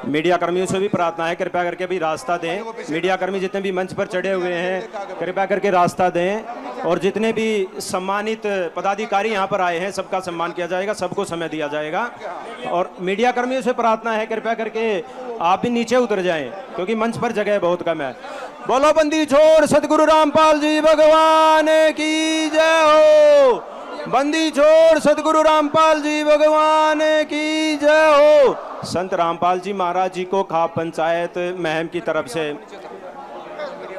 Media कर्मियों से भी प्रार्थना है, कृपया करके भी रास्ता दें। मीडिया कर्मी जितने भी मंच पर चढ़े हुए हैं, कृपया करके रास्ता दें। और जितने भी सम्मानित पदाधिकारी यहाँ पर आए हैं, सबका सम्मान किया जाएगा, सबको समय दिया जाएगा। और मीडिया कर्मियों से प्रार्थना है, कृपया करके आप भी नीचे उतर जाएं, क्योंकि मंच पर जगह बहुत कम है। बोलो बंदी छोड़ सतगुरु रामपाल जी भगवान की जय हो। बंदी छोड़ सतगुरु रामपाल जी भगवान की जय हो। संत रामपाल जी महाराज जी को खाप पंचायत महम की तरफ से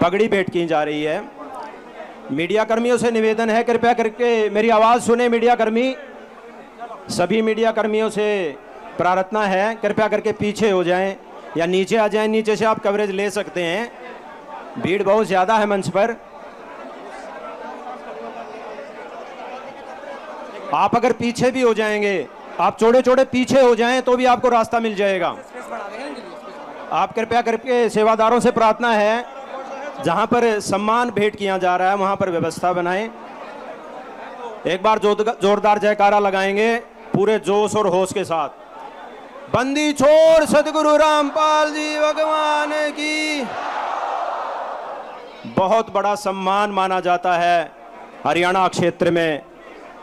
पगड़ी भेंट की जा रही है। मीडिया कर्मियों से निवेदन है, कृपया करके मेरी आवाज़ सुने। मीडिया कर्मी, सभी मीडिया कर्मियों से प्रार्थना है, कृपया करके पीछे हो जाएं या नीचे आ जाएं। नीचे से आप कवरेज ले सकते हैं, भीड़ बहुत ज़्यादा है मंच पर। आप अगर पीछे भी हो जाएंगे, आप चौड़े चौड़े पीछे हो जाएं तो भी आपको रास्ता मिल जाएगा। आप कृपया करके सेवादारों से प्रार्थना है, जहां पर सम्मान भेंट किया जा रहा है वहां पर व्यवस्था बनाएं। एक बार जोरदार जयकारा लगाएंगे पूरे जोश और होश के साथ। बंदी छोड़ सतगुरु रामपाल जी भगवान की। बहुत बड़ा सम्मान माना जाता है हरियाणा क्षेत्र में।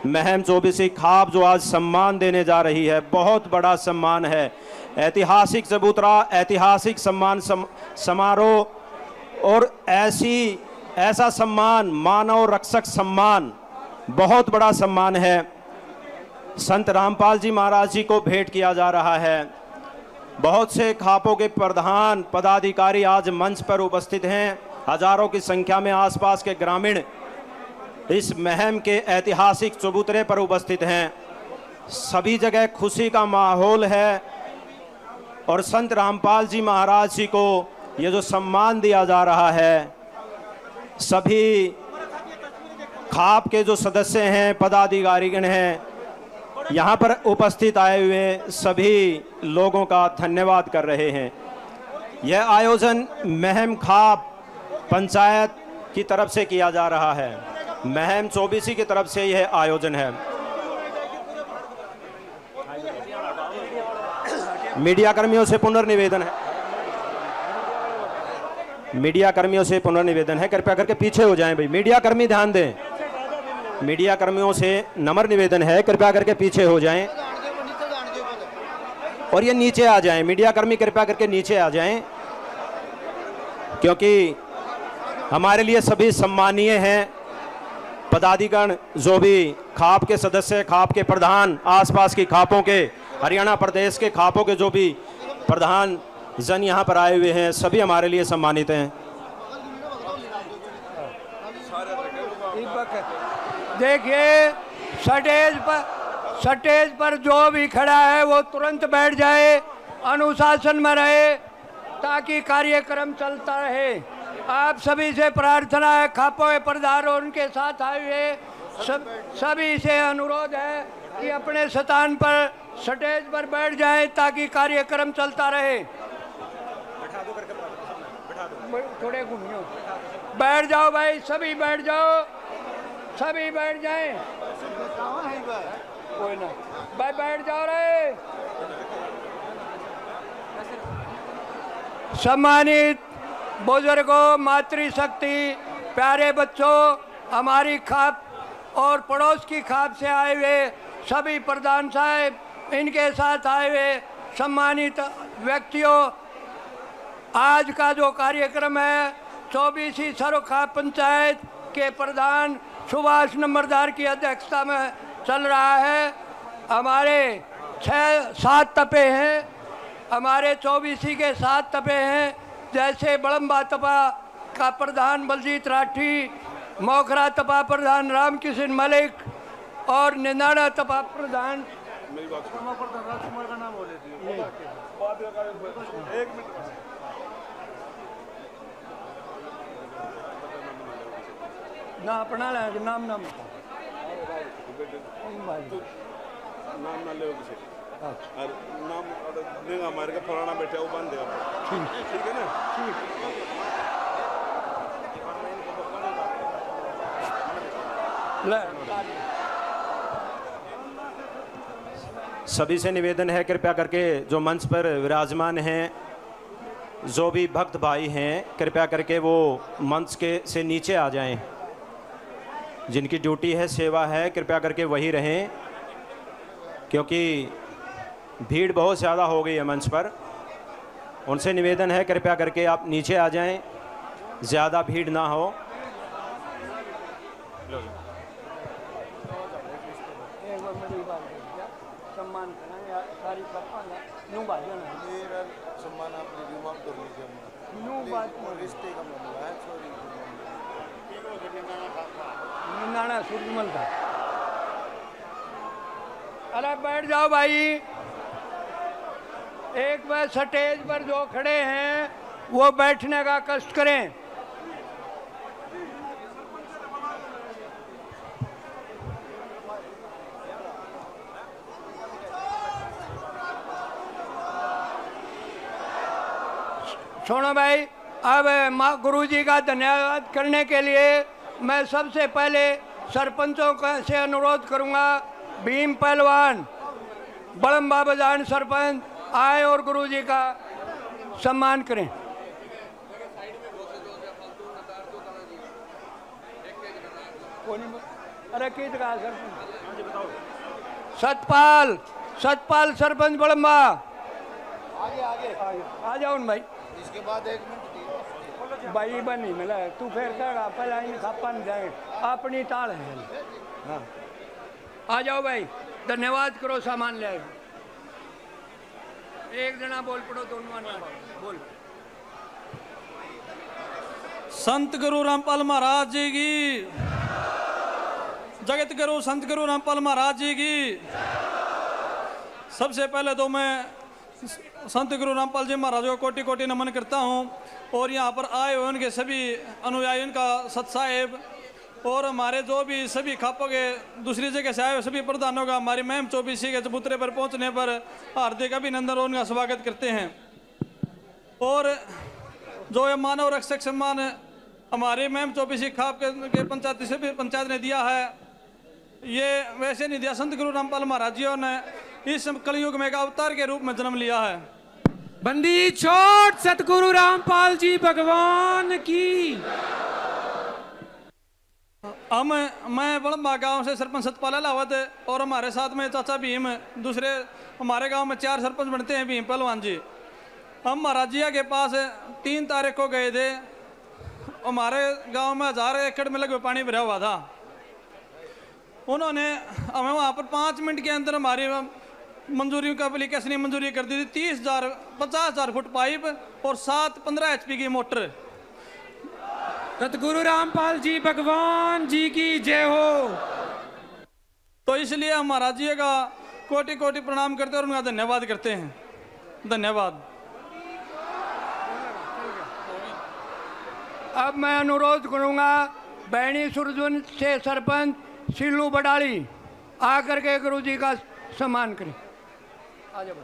महम चौबीसी खाप जो आज सम्मान देने जा रही है, बहुत बड़ा सम्मान है। ऐतिहासिक चबूतरा, ऐतिहासिक सम्मान समारोह और ऐसा सम्मान, मानव रक्षक सम्मान, बहुत बड़ा सम्मान है। संत रामपाल जी महाराज जी को भेंट किया जा रहा है। बहुत से खापों के प्रधान पदाधिकारी आज मंच पर उपस्थित हैं। हजारों की संख्या में आसपास के ग्रामीण इस महम के ऐतिहासिक चबूतरे पर उपस्थित हैं। सभी जगह खुशी का माहौल है और संत रामपाल जी महाराज जी को ये जो सम्मान दिया जा रहा है, सभी खाप के जो सदस्य हैं, पदाधिकारीगण हैं, यहाँ पर उपस्थित आए हुए सभी लोगों का धन्यवाद कर रहे हैं। यह आयोजन महम खाप पंचायत की तरफ से किया जा रहा है। महम चौबीसी की तरफ से यह आयोजन है। मीडिया कर्मियों से पुनर्निवेदन है, मीडिया कर्मियों से पुनर्निवेदन है, कृपया करके पीछे हो जाएं भाई। मीडिया कर्मी ध्यान दें, मीडिया कर्मियों से नम्र निवेदन है, कृपया करके पीछे हो जाएं और ये नीचे आ जाएं। मीडिया कर्मी कृपया करके नीचे आ जाएं, क्योंकि हमारे लिए सभी सम्मानीय हैं। पदाधिकारी जो भी खाप के सदस्य, खाप के प्रधान, आसपास की खापों के, हरियाणा प्रदेश के खापों के जो भी प्रधान जन यहाँ पर आए हुए हैं, सभी हमारे लिए सम्मानित हैं। देखिए, स्टेज पर जो भी खड़ा है वो तुरंत बैठ जाए, अनुशासन में रहे ताकि कार्यक्रम चलता रहे। आप सभी से प्रार्थना है, खापों के प्रधान और उनके साथ आए हुए सभी से अनुरोध है कि अपने स्थान पर स्टेज पर बैठ जाएं ताकि कार्यक्रम चलता रहे। थोड़े घूमियो, बैठ जाओ भाई, सभी बैठ जाओ, सभी बैठ जाएं। कोई ना भाई, बैठ जाओ रे। सम्मानित बुजुर्गों, मातृशक्ति, प्यारे बच्चों, हमारी खाप और पड़ोस की खाप से आए हुए सभी प्रधान साहब, इनके साथ आए हुए सम्मानित व्यक्तियों, आज का जो कार्यक्रम है चौबीसी सर्व खाप पंचायत के प्रधान सुभाष नंबरदार की अध्यक्षता में चल रहा है। हमारे 6-7 तपे हैं, हमारे चौबीसी के 7 तपे हैं, जैसे बड़म्बा तपा का प्रधान बलजीत राठी, मोखरा तपा प्रधान रामकिशन मलिक और निंदाड़ा तपा प्रधान राजकुमार का नाम बोले ना अपना नाम नाम ना ले और नाम देगा हमारे का फलाना बैठा वो बंद देगा। ठीक है ना? सभी से निवेदन है कृपया करके जो मंच पर विराजमान हैं, जो भी भक्त भाई हैं, कृपया करके वो मंच के से नीचे आ जाएं। जिनकी ड्यूटी है, सेवा है, कृपया करके वही रहें, क्योंकि भीड़ बहुत ज़्यादा हो गई है मंच पर। उनसे निवेदन है कृपया करके आप नीचे आ जाएं, ज़्यादा भीड़ ना हो। सम्मान कराएंगे सारी सम्मान आपने रिमार्क कर लीजिए। न्यू बात रिश्ते का मामला है, सॉरी। नाना सूरजमल का। अरे बैठ जाओ भाई। एक बार स्टेज पर जो खड़े हैं वो बैठने का कष्ट करें। सुनो भाई, अब माँ गुरुजी का धन्यवाद करने के लिए मैं सबसे पहले सरपंचों से अनुरोध करूंगा, भीम पहलवान, बड़म्बा बाजार सरपंच आए और गुरुजी का सम्मान करें। अरे की जगह सरपंच सतपाल सरपंच बड़म्बा, आगे आगे आ जाओ भाई। इसके बाद 1 मिनट भाई बनी मिला तू फिर कहेगा पहला इन खापन जाए अपनी ताल है। हाँ आ जाओ भाई, धन्यवाद करो, सामान ले आए। एक जना बोल पड़ो, दोनों बोल। संत गुरु रामपाल महाराज जी की, जगत गुरु संत गुरु रामपाल महाराज जी की। सबसे पहले तो मैं संत गुरु रामपाल जी महाराज को कोटि कोटि नमन करता हूँ, और यहाँ पर आए हुए उनके सभी अनुयायियों का सत साहेब, और हमारे जो भी सभी खापों के दूसरी जगह से आए हुए सभी प्रधानों का हमारी महम 24 के चबूतरे पर पहुँचने पर हार्दिक अभिनंदन और उनका स्वागत करते हैं। और जो ये मानव रक्षक सम्मान हमारे महम 24 खाप के पंचायत सभी पंचायत ने दिया है, ये वैसे नहीं दिया, संत गुरु रामपाल महाराज जी ने इस कलयुग में एक अवतार के रूप में जन्म लिया है। बंदी छोड़ सतगुरु रामपाल जी भगवान की। मैं बड़म्बा गांव से सरपंच सतपाल अलावत, और हमारे साथ में चाचा भीम, दूसरे हमारे गांव में 4 सरपंच बनते हैं भीम पहलवान जी। हम महाराज जी के पास 3 तारीख को गए थे। हमारे गांव में 1000 एकड़ में लगभग पानी भरा हुआ था। उन्होंने हमें वहाँ पर 5 मिनट के अंदर हमारी मंजूरी का एप्लीकेशन मंजूरी कर दी थी। 50,000 फुट पाइप और 7-15 HP की मोटर। सतगुरु रामपाल जी भगवान जी की जय हो। तो इसलिए हम महाराज जी का कोटि कोटि प्रणाम करते हैं और उनका धन्यवाद करते हैं। धन्यवाद। अब मैं अनुरोध करूंगा बैणी सुरजन से सरपंच सिल्लू बडाली आकर के गुरुजी का सम्मान करें। आ जाओ।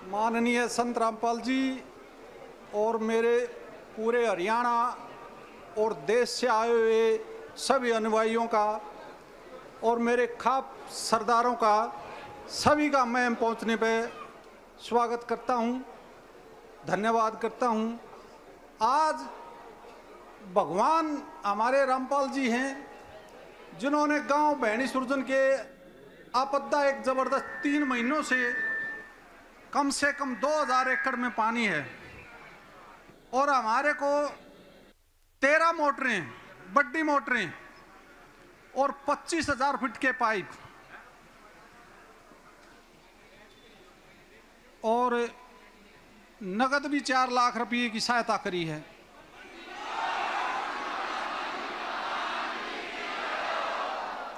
माननीय संत रामपाल जी और मेरे पूरे हरियाणा और देश से आए हुए सभी अनुयायियों का और मेरे खाप सरदारों का, सभी का मैं पहुंचने पे स्वागत करता हूं, धन्यवाद करता हूं। आज भगवान हमारे रामपाल जी हैं, जिन्होंने गांव बैणी सुरजन के आपदा एक ज़बरदस्त 3 महीनों से कम 2000 एकड़ में पानी है, और हमारे को 13 मोटरें, बड़ी मोटरें और 25,000 फीट के पाइप, और नगद भी 4 लाख रुपए की सहायता करी है।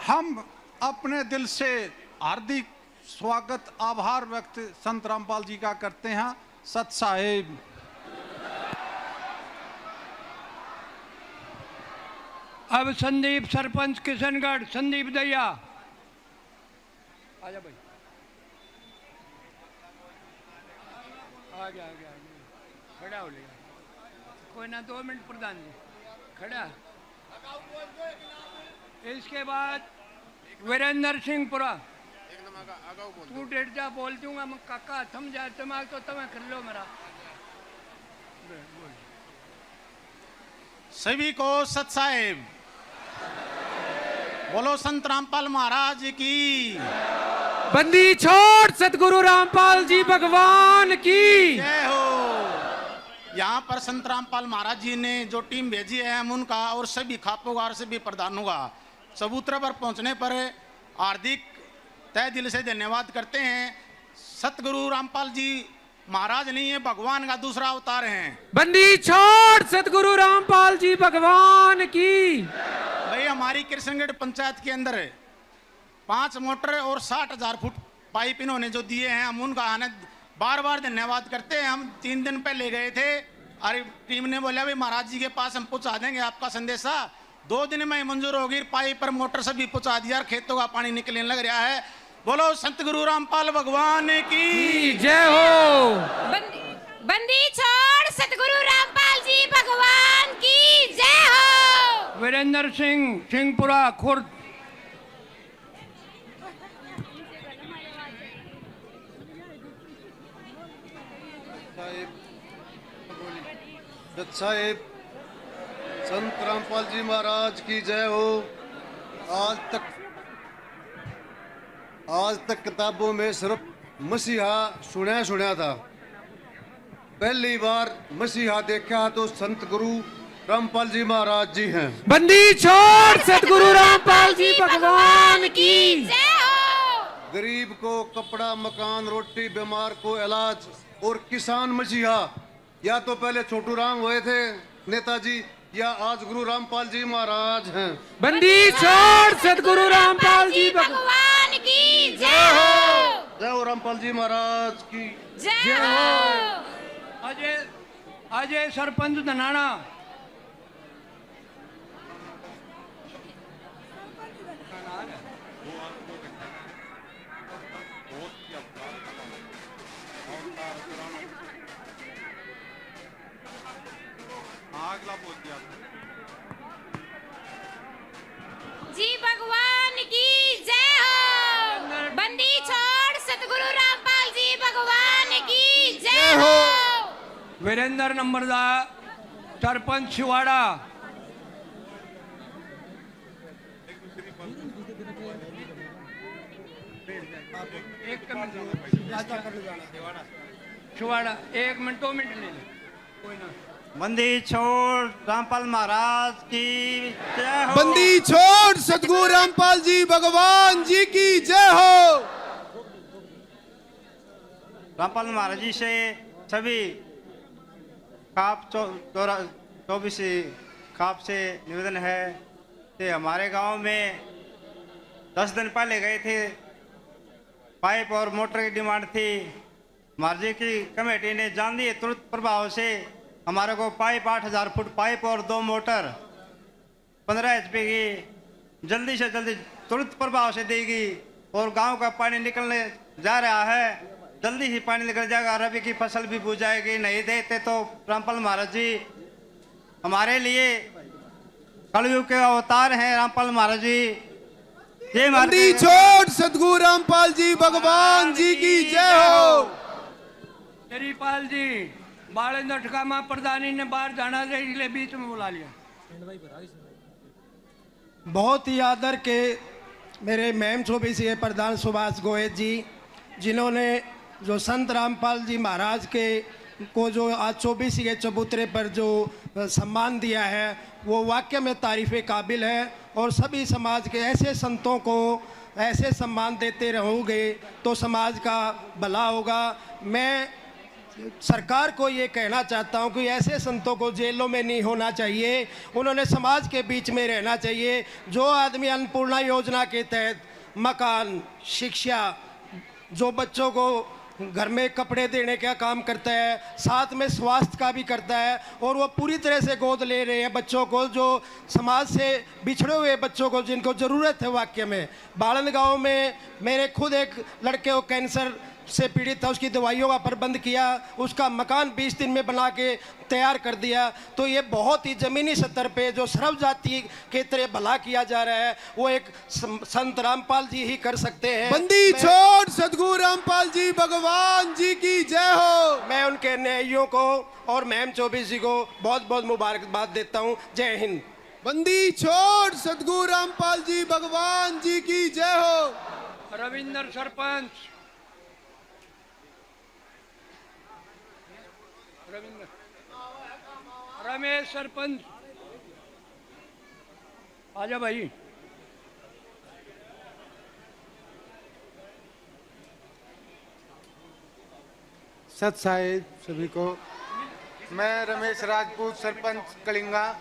हम अपने दिल से हार्दिक स्वागत, आभार व्यक्त संत रामपाल जी का करते हैं। सत साहेब। अब संदीप सरपंच किशनगढ़, संदीप दैया आजा भाई। आ गया खड़ा हो लिया, कोई ना 2 मिनट प्रधान जी। खड़ा। इसके बाद वीरेंद्र सिंह पुरा। तू डेढ़ जा बोल दूंगा मैं काका थम जाए दिमाग तो तुम्हें कर लो मेरा। सभी को सत साहेब बोलो संत रामपाल महाराज की। बंदी छोड़ सतगुरु रामपाल जी भगवान की जय हो। यहाँ पर संत रामपाल महाराज जी ने जो टीम भेजी है हम उनका और सभी खापों का और सभी प्रधानों का चबूतरा पर पहुंचने पर हार्दिक तहे दिल से धन्यवाद करते हैं। सतगुरु रामपाल जी महाराज नहीं है, भगवान का दूसरा अवतार हैं। बंदी छोड़ सतगुरु रामपाल जी भगवान की। भाई हमारी कृष्णगढ़ पंचायत के अंदर 5 मोटर और 60,000 फुट पाइप इन्होंने जो दिए हैं हम उनका बार बार धन्यवाद करते हैं। हम 3 दिन पहले गए थे और टीम ने बोला भाई महाराज जी के पास हम पहुंचा देंगे आपका संदेशा। 2 दिन में मंजूर होगी, पाइप पर मोटर सभी पहुंचा दिया, खेतों का पानी निकलने लग रहा है। बोलो संत गुरु रामपाल भगवान की जय हो। बंदी छोड़ सतगुरु रामपाल जी भगवान की जय हो। वीरेंद्र सिंह सिंहपुरा खुर्द। साहेब संत रामपाल जी महाराज की जय हो। आज तक किताबों में सिर्फ मसीहा सुना था, पहली बार मसीहा देखा तो संत गुरु रामपाल जी महाराज जी हैं। बंदी छोड़ सतगुरु रामपाल जी भगवान की जय हो। गरीब को कपड़ा, मकान, रोटी, बीमार को इलाज और किसान मसीहा या तो पहले छोटू राम हुए थे नेताजी या आज गुरु रामपाल जी महाराज हैं। बंदी छोड़ सतगुरु रामपाल जी भगवान की जय हो। जय हो रामपाल जी महाराज की जय हो। अजय सरपंच धनाना। जी भगवान की जय हो। बंदी छोड़ सतगुरु रामपाल जी भगवान की जय हो। वीरेंद्र नंबरदार सरपंच शिवाड़ा। शिवाड़ा 1 मिनट 2 मिनट ले ले कोई ना। बंदी छोड़ रामपाल महाराज की जय हो। बंदी छोड़ सतगुरु रामपाल जी भगवान जी की जय हो। रामपाल महाराज जी से सभी खाप 24 खाप से निवेदन है कि हमारे गांव में 10 दिन पहले गए थे, पाइप और मोटर की डिमांड थी। महाराज जी की कमेटी ने जान दी तुरंत प्रभाव से हमारे को पाइप 8,000 फुट पाइप और 2 मोटर 15 HP की जल्दी से जल्दी तुरंत प्रभाव से देगी और गांव का पानी निकलने जा रहा है। जल्दी ही पानी निकल जाएगा, रबी की फसल भी बुझ जाएगी। नहीं देते तो रामपाल महाराज जी हमारे लिए कलयुग के अवतार हैं। रामपाल महाराज जी जय बंदी छोड़ सतगुरु रामपाल जी भगवान जी की जय हो। तेरीपाल जी बालेंद्र ठकामा प्रधानी ने बाहर जाना था इसलिए बीच में बुला लिया। बहुत ही आदर के मेरे मैम चौबीसी प्रधान सुभाष गोयल जी, जिन्होंने जो संत रामपाल जी महाराज के को जो आज 24 के चबूतरे पर जो सम्मान दिया है वो वाकई में तारीफ़ काबिल है। और सभी समाज के ऐसे संतों को ऐसे सम्मान देते रहोगे तो समाज का भला होगा। मैं सरकार को ये कहना चाहता हूँ कि ऐसे संतों को जेलों में नहीं होना चाहिए, उन्होंने समाज के बीच में रहना चाहिए। जो आदमी अन्नपूर्णा योजना के तहत मकान, शिक्षा, जो बच्चों को घर में कपड़े देने का काम करता है, साथ में स्वास्थ्य का भी करता है, और वो पूरी तरह से गोद ले रहे हैं बच्चों को, जो समाज से बिछड़े हुए बच्चों को जिनको ज़रूरत है। वाकई में बालन गांव में मेरे खुद एक लड़के को कैंसर से पीड़ित था उसकी दवाइयों का प्रबंध किया, उसका मकान 20 दिन में बना के तैयार कर दिया। तो ये बहुत ही ज़मीनी स्तर पे जो सर्व जाति के तरह भला किया जा रहा है वो एक संत रामपाल जी ही कर सकते हैं। बंदी छोड़ सदगुरु रामपाल जी भगवान जी की जय हो। मैं उनके न्यायियों को और मैम चौबे जी को बहुत बहुत मुबारकबाद देता हूँ। जय हिंद। बंदी छोड़ सदगुरु रामपाल जी भगवान जी की जय हो। रविंद्र सरपंच, रमेश सरपंच, आजा भाई। सत साहिब सभी को। मैं रमेश राजपूत, सरपंच कलिंगा।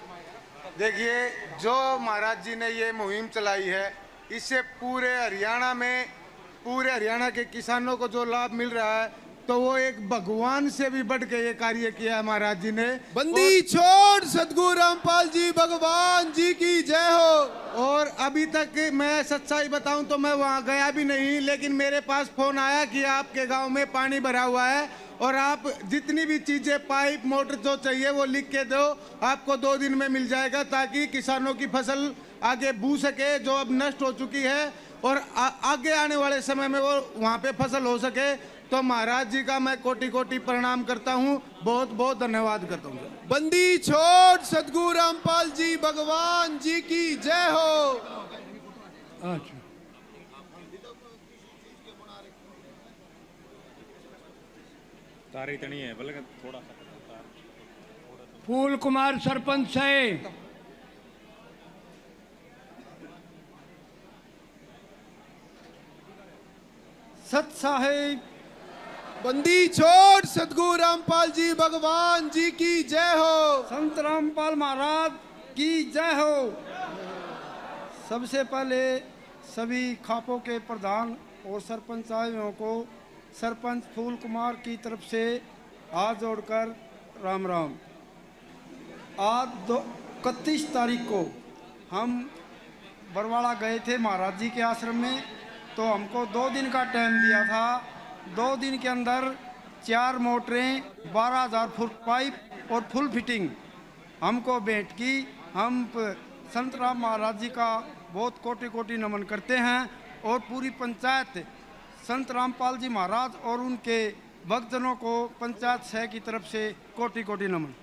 देखिए, जो महाराज जी ने ये मुहिम चलाई है, इससे पूरे हरियाणा के किसानों को जो लाभ मिल रहा है, तो वो एक भगवान से भी बढ़ के ये कार्य किया है महाराज जी ने। बंदी छोड़ सदगुरु रामपाल जी भगवान जी की जय हो। और अभी तक मैं सच्चाई बताऊं तो मैं वहाँ गया भी नहीं, लेकिन मेरे पास फोन आया कि आपके गांव में पानी भरा हुआ है और आप जितनी भी चीजें, पाइप, मोटर जो चाहिए वो लिख के दो, आपको 2 दिन में मिल जाएगा, ताकि किसानों की फसल आगे बू सके जो अब नष्ट हो चुकी है, और आगे आने वाले समय में वो वहाँ पे फसल हो सके। तो महाराज जी का मैं कोटि कोटि प्रणाम करता हूँ, बहुत बहुत धन्यवाद करता हूँ। बंदी छोड़ सदगुरु रामपाल जी भगवान जी की जय हो। अच्छा, तारी तनी है, बल्कि थोड़ा सा। फूल कुमार सरपंच है। सत साहिब। बंदी छोड़ सदगुरु रामपाल जी भगवान जी की जय हो। संत रामपाल महाराज की जय हो। सबसे पहले सभी खापों के प्रधान और सरपंच साहिबों को सरपंच फूल कुमार की तरफ से हाथ जोड़कर राम राम। आज 31 तारीख को हम बरवाड़ा गए थे महाराज जी के आश्रम में, तो हमको 2 दिन का टाइम दिया था। 2 दिन के अंदर 4 मोटरें, 12,000 फुट पाइप और फुल फिटिंग हमको भेंट की। हम संत राम महाराज जी का बहुत कोटि कोटि नमन करते हैं, और पूरी पंचायत संत रामपाल जी महाराज और उनके भक्तजनों को पंचायत सह की तरफ से कोटि कोटि नमन।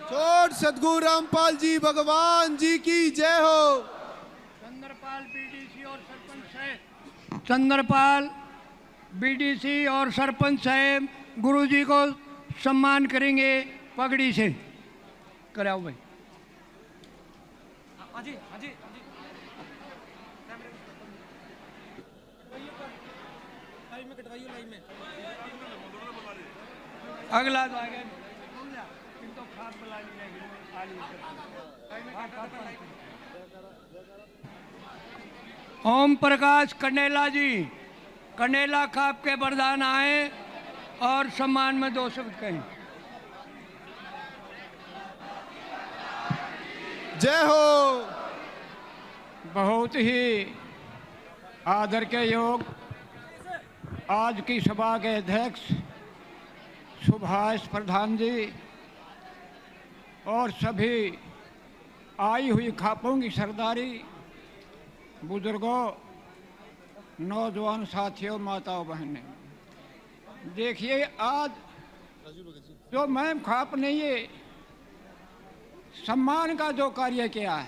छोड़ सदगुरु रामपाल जी भगवान जी की जय हो। चंद्रपाल बीडीसी और सरपंच साहब, चंद्रपाल बीडीसी और सरपंच साहब गुरुजी को सम्मान करेंगे पगड़ी से। कराओ भाई। हाजी हाजी लाइव में कटवाइए, लाइव में। अगला तो आगे तो खाद ओम प्रकाश कंडेला जी, कंडेला खाप के प्रधान आए और सम्मान में 2 शब्द कहें। जय हो। बहुत ही आदर के योग आज की सभा के अध्यक्ष सुभाष प्रधान जी और सभी आई हुई खापों की सरदारी, बुजुर्गों, नौजवान साथियों, माताओं, बहनें, देखिए आज जो मैम खाप ने ये सम्मान का जो कार्य किया है,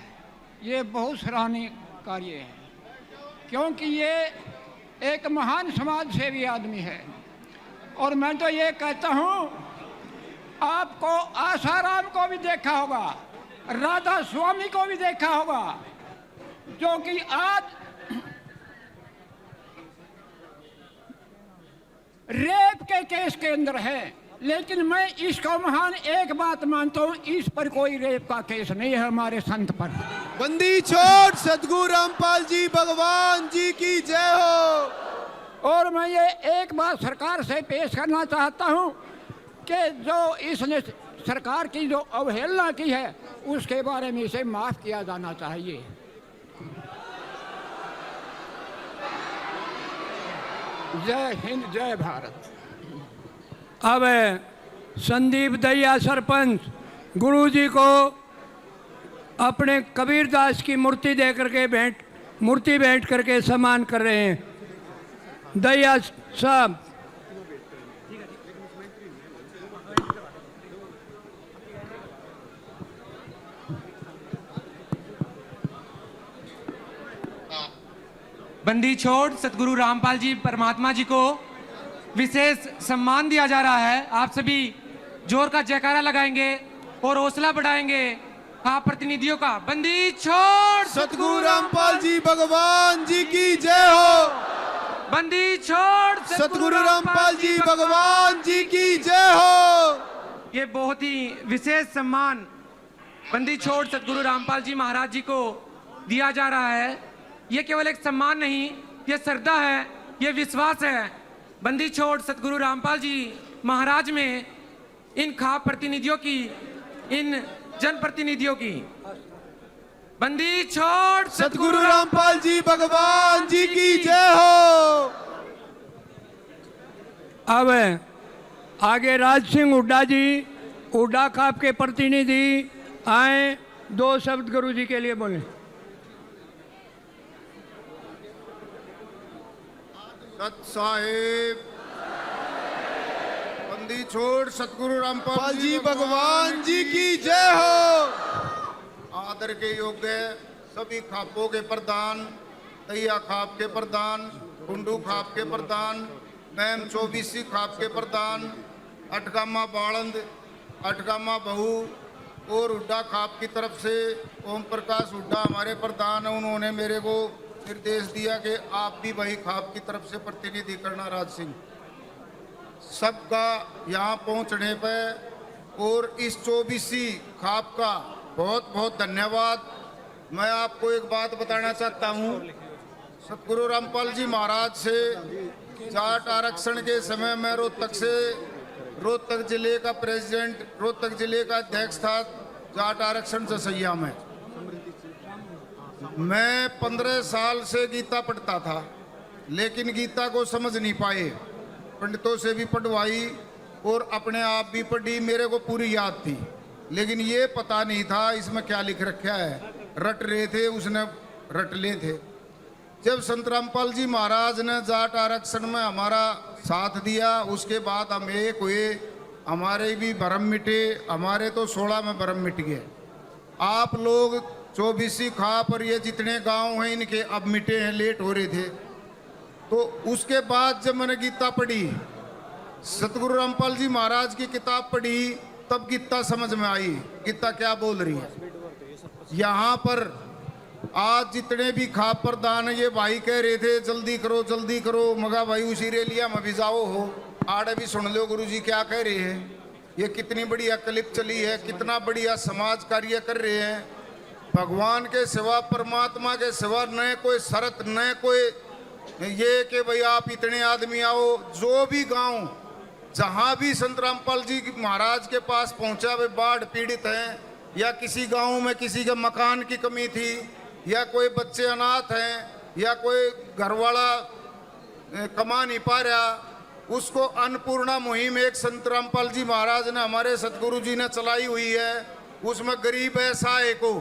ये बहुत सराहनीय कार्य है, क्योंकि ये एक महान समाज सेवी आदमी है। और मैं तो ये कहता हूँ, आपको आसाराम को भी देखा होगा, राधा स्वामी को भी देखा होगा, जो कि आज रेप के केस के अंदर है, लेकिन मैं इसको महान एक बात मानता हूँ, इस पर कोई रेप का केस नहीं है हमारे संत पर। बंदी छोड़ सदगुरु रामपाल जी भगवान जी की जय हो। और मैं ये एक बात सरकार से पेश करना चाहता हूँ कि जो इसने सरकार की जो अवहेलना की है, उसके बारे में इसे माफ़ किया जाना चाहिए। जय हिंद, जय भारत। अब संदीप दहिया सरपंच गुरुजी को अपने कबीरदास की मूर्ति दे करके मूर्ति भेंट करके सम्मान कर रहे हैं। दहिया साहब। बंदी छोड़ सतगुरु रामपाल जी परमात्मा जी को विशेष सम्मान दिया जा रहा है। आप सभी जोर का जयकारा लगाएंगे और हौसला बढ़ाएंगे आप प्रतिनिधियों का। बंदी छोड़ सतगुरु रामपाल जी भगवान जी की जय हो। बंदी छोड़ सतगुरु रामपाल जी भगवान जी की जय हो। ये बहुत ही विशेष सम्मान बंदी छोड़ सतगुरु रामपाल जी महाराज जी को दिया जा रहा है। ये केवल एक सम्मान नहीं, ये श्रद्धा है, ये विश्वास है। बंदी छोड़ सतगुरु रामपाल जी महाराज में इन खाप प्रतिनिधियों की, इन जनप्रतिनिधियों की। बंदी छोड़ सतगुरु रामपाल जी भगवान जी की जय हो। अब आगे राज सिंह हुड्डा जी, हुड्डा खाप के प्रतिनिधि आए, 2 शब्द गुरु जी के लिए बोले। सत साहेब। बंदी छोड़ सतगुरु रामपाल जी भगवान जी की जय हो। आदर के योग्य सभी खापों के प्रधान, तैया खाप के प्रधान, कुंडू खाप के प्रधान, मैम 24 खाप के प्रधान, अटगामा बाड़ंद, अटगामा बहू और हुड्डा खाप की तरफ से ओम प्रकाश हुड्डा हमारे प्रधान है। उन्होंने मेरे को निर्देश दिया कि आप भी वही खाप की तरफ से प्रतिनिधि करना। राज सिंह सबका यहाँ पहुँचने पर और इस 24 खाप का बहुत बहुत धन्यवाद। मैं आपको एक बात बताना चाहता हूँ। सतगुरु रामपाल जी महाराज से जाट आरक्षण के समय में रोहतक जिले का प्रेसिडेंट, रोहतक जिले का अध्यक्ष था जाट आरक्षण ससैया में। मैं 15 साल से गीता पढ़ता था, लेकिन गीता को समझ नहीं पाए। पंडितों से भी पढ़वाई और अपने आप भी पढ़ी, मेरे को पूरी याद थी, लेकिन ये पता नहीं था इसमें क्या लिख रखा है। रट रहे थे, उसने रट ले थे। जब संत रामपाल जी महाराज ने जाट आरक्षण में हमारा साथ दिया, उसके बाद हम एक हुए, हमारे भी भरम मिटे। हमारे तो 16 में भरम मिट गए। आप लोग 24 खाप और ये जितने गांव हैं इनके अब मिटे हैं, लेट हो रहे थे। तो उसके बाद जब मैंने गीता पढ़ी, सतगुरु रामपाल जी महाराज की किताब पढ़ी, तब गीता समझ में आई, गीता क्या बोल रही है। यहाँ पर आज जितने भी खाप प्रधान है, ये भाई कह रहे थे जल्दी करो, मगा भाई उसी रेलिया में भी जाओ हो। आड़े भी सुन लो गुरु जी क्या कह रहे हैं। ये कितनी बढ़िया क्लिप चली है, कितना बढ़िया समाज कार्य कर रहे हैं। भगवान के सिवा, परमात्मा के सिवा न कोई शरत, न कोई ये कि भाई आप इतने आदमी आओ। जो भी गांव जहां भी संत रामपाल जी महाराज के पास पहुंचा, वे बाढ़ पीड़ित हैं या किसी गांव में किसी के मकान की कमी थी, या कोई बच्चे अनाथ हैं, या कोई घरवाला कमा नहीं पा रहा, उसको अन्नपूर्णा मुहिम एक संत रामपाल जी महाराज ने, हमारे सतगुरु जी ने चलाई हुई है। उसमें गरीब असहाय को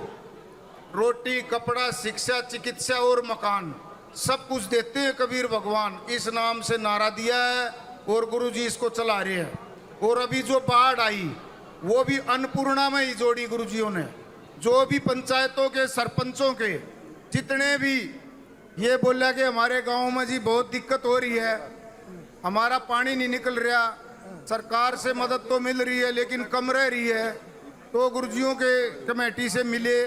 रोटी, कपड़ा, शिक्षा, चिकित्सा और मकान सब कुछ देते हैं कबीर भगवान। इस नाम से नारा दिया है और गुरु जी इसको चला रहे हैं। और अभी जो बाढ़ आई वो भी अन्नपूर्णा में ही जोड़ी गुरुजियों ने। जो भी पंचायतों के सरपंचों के जितने भी ये बोला कि हमारे गांव में जी बहुत दिक्कत हो रही है, हमारा पानी नहीं निकल रहा, सरकार से मदद तो मिल रही है लेकिन कम रह रही है, तो गुरुजियों के कमेटी से मिले।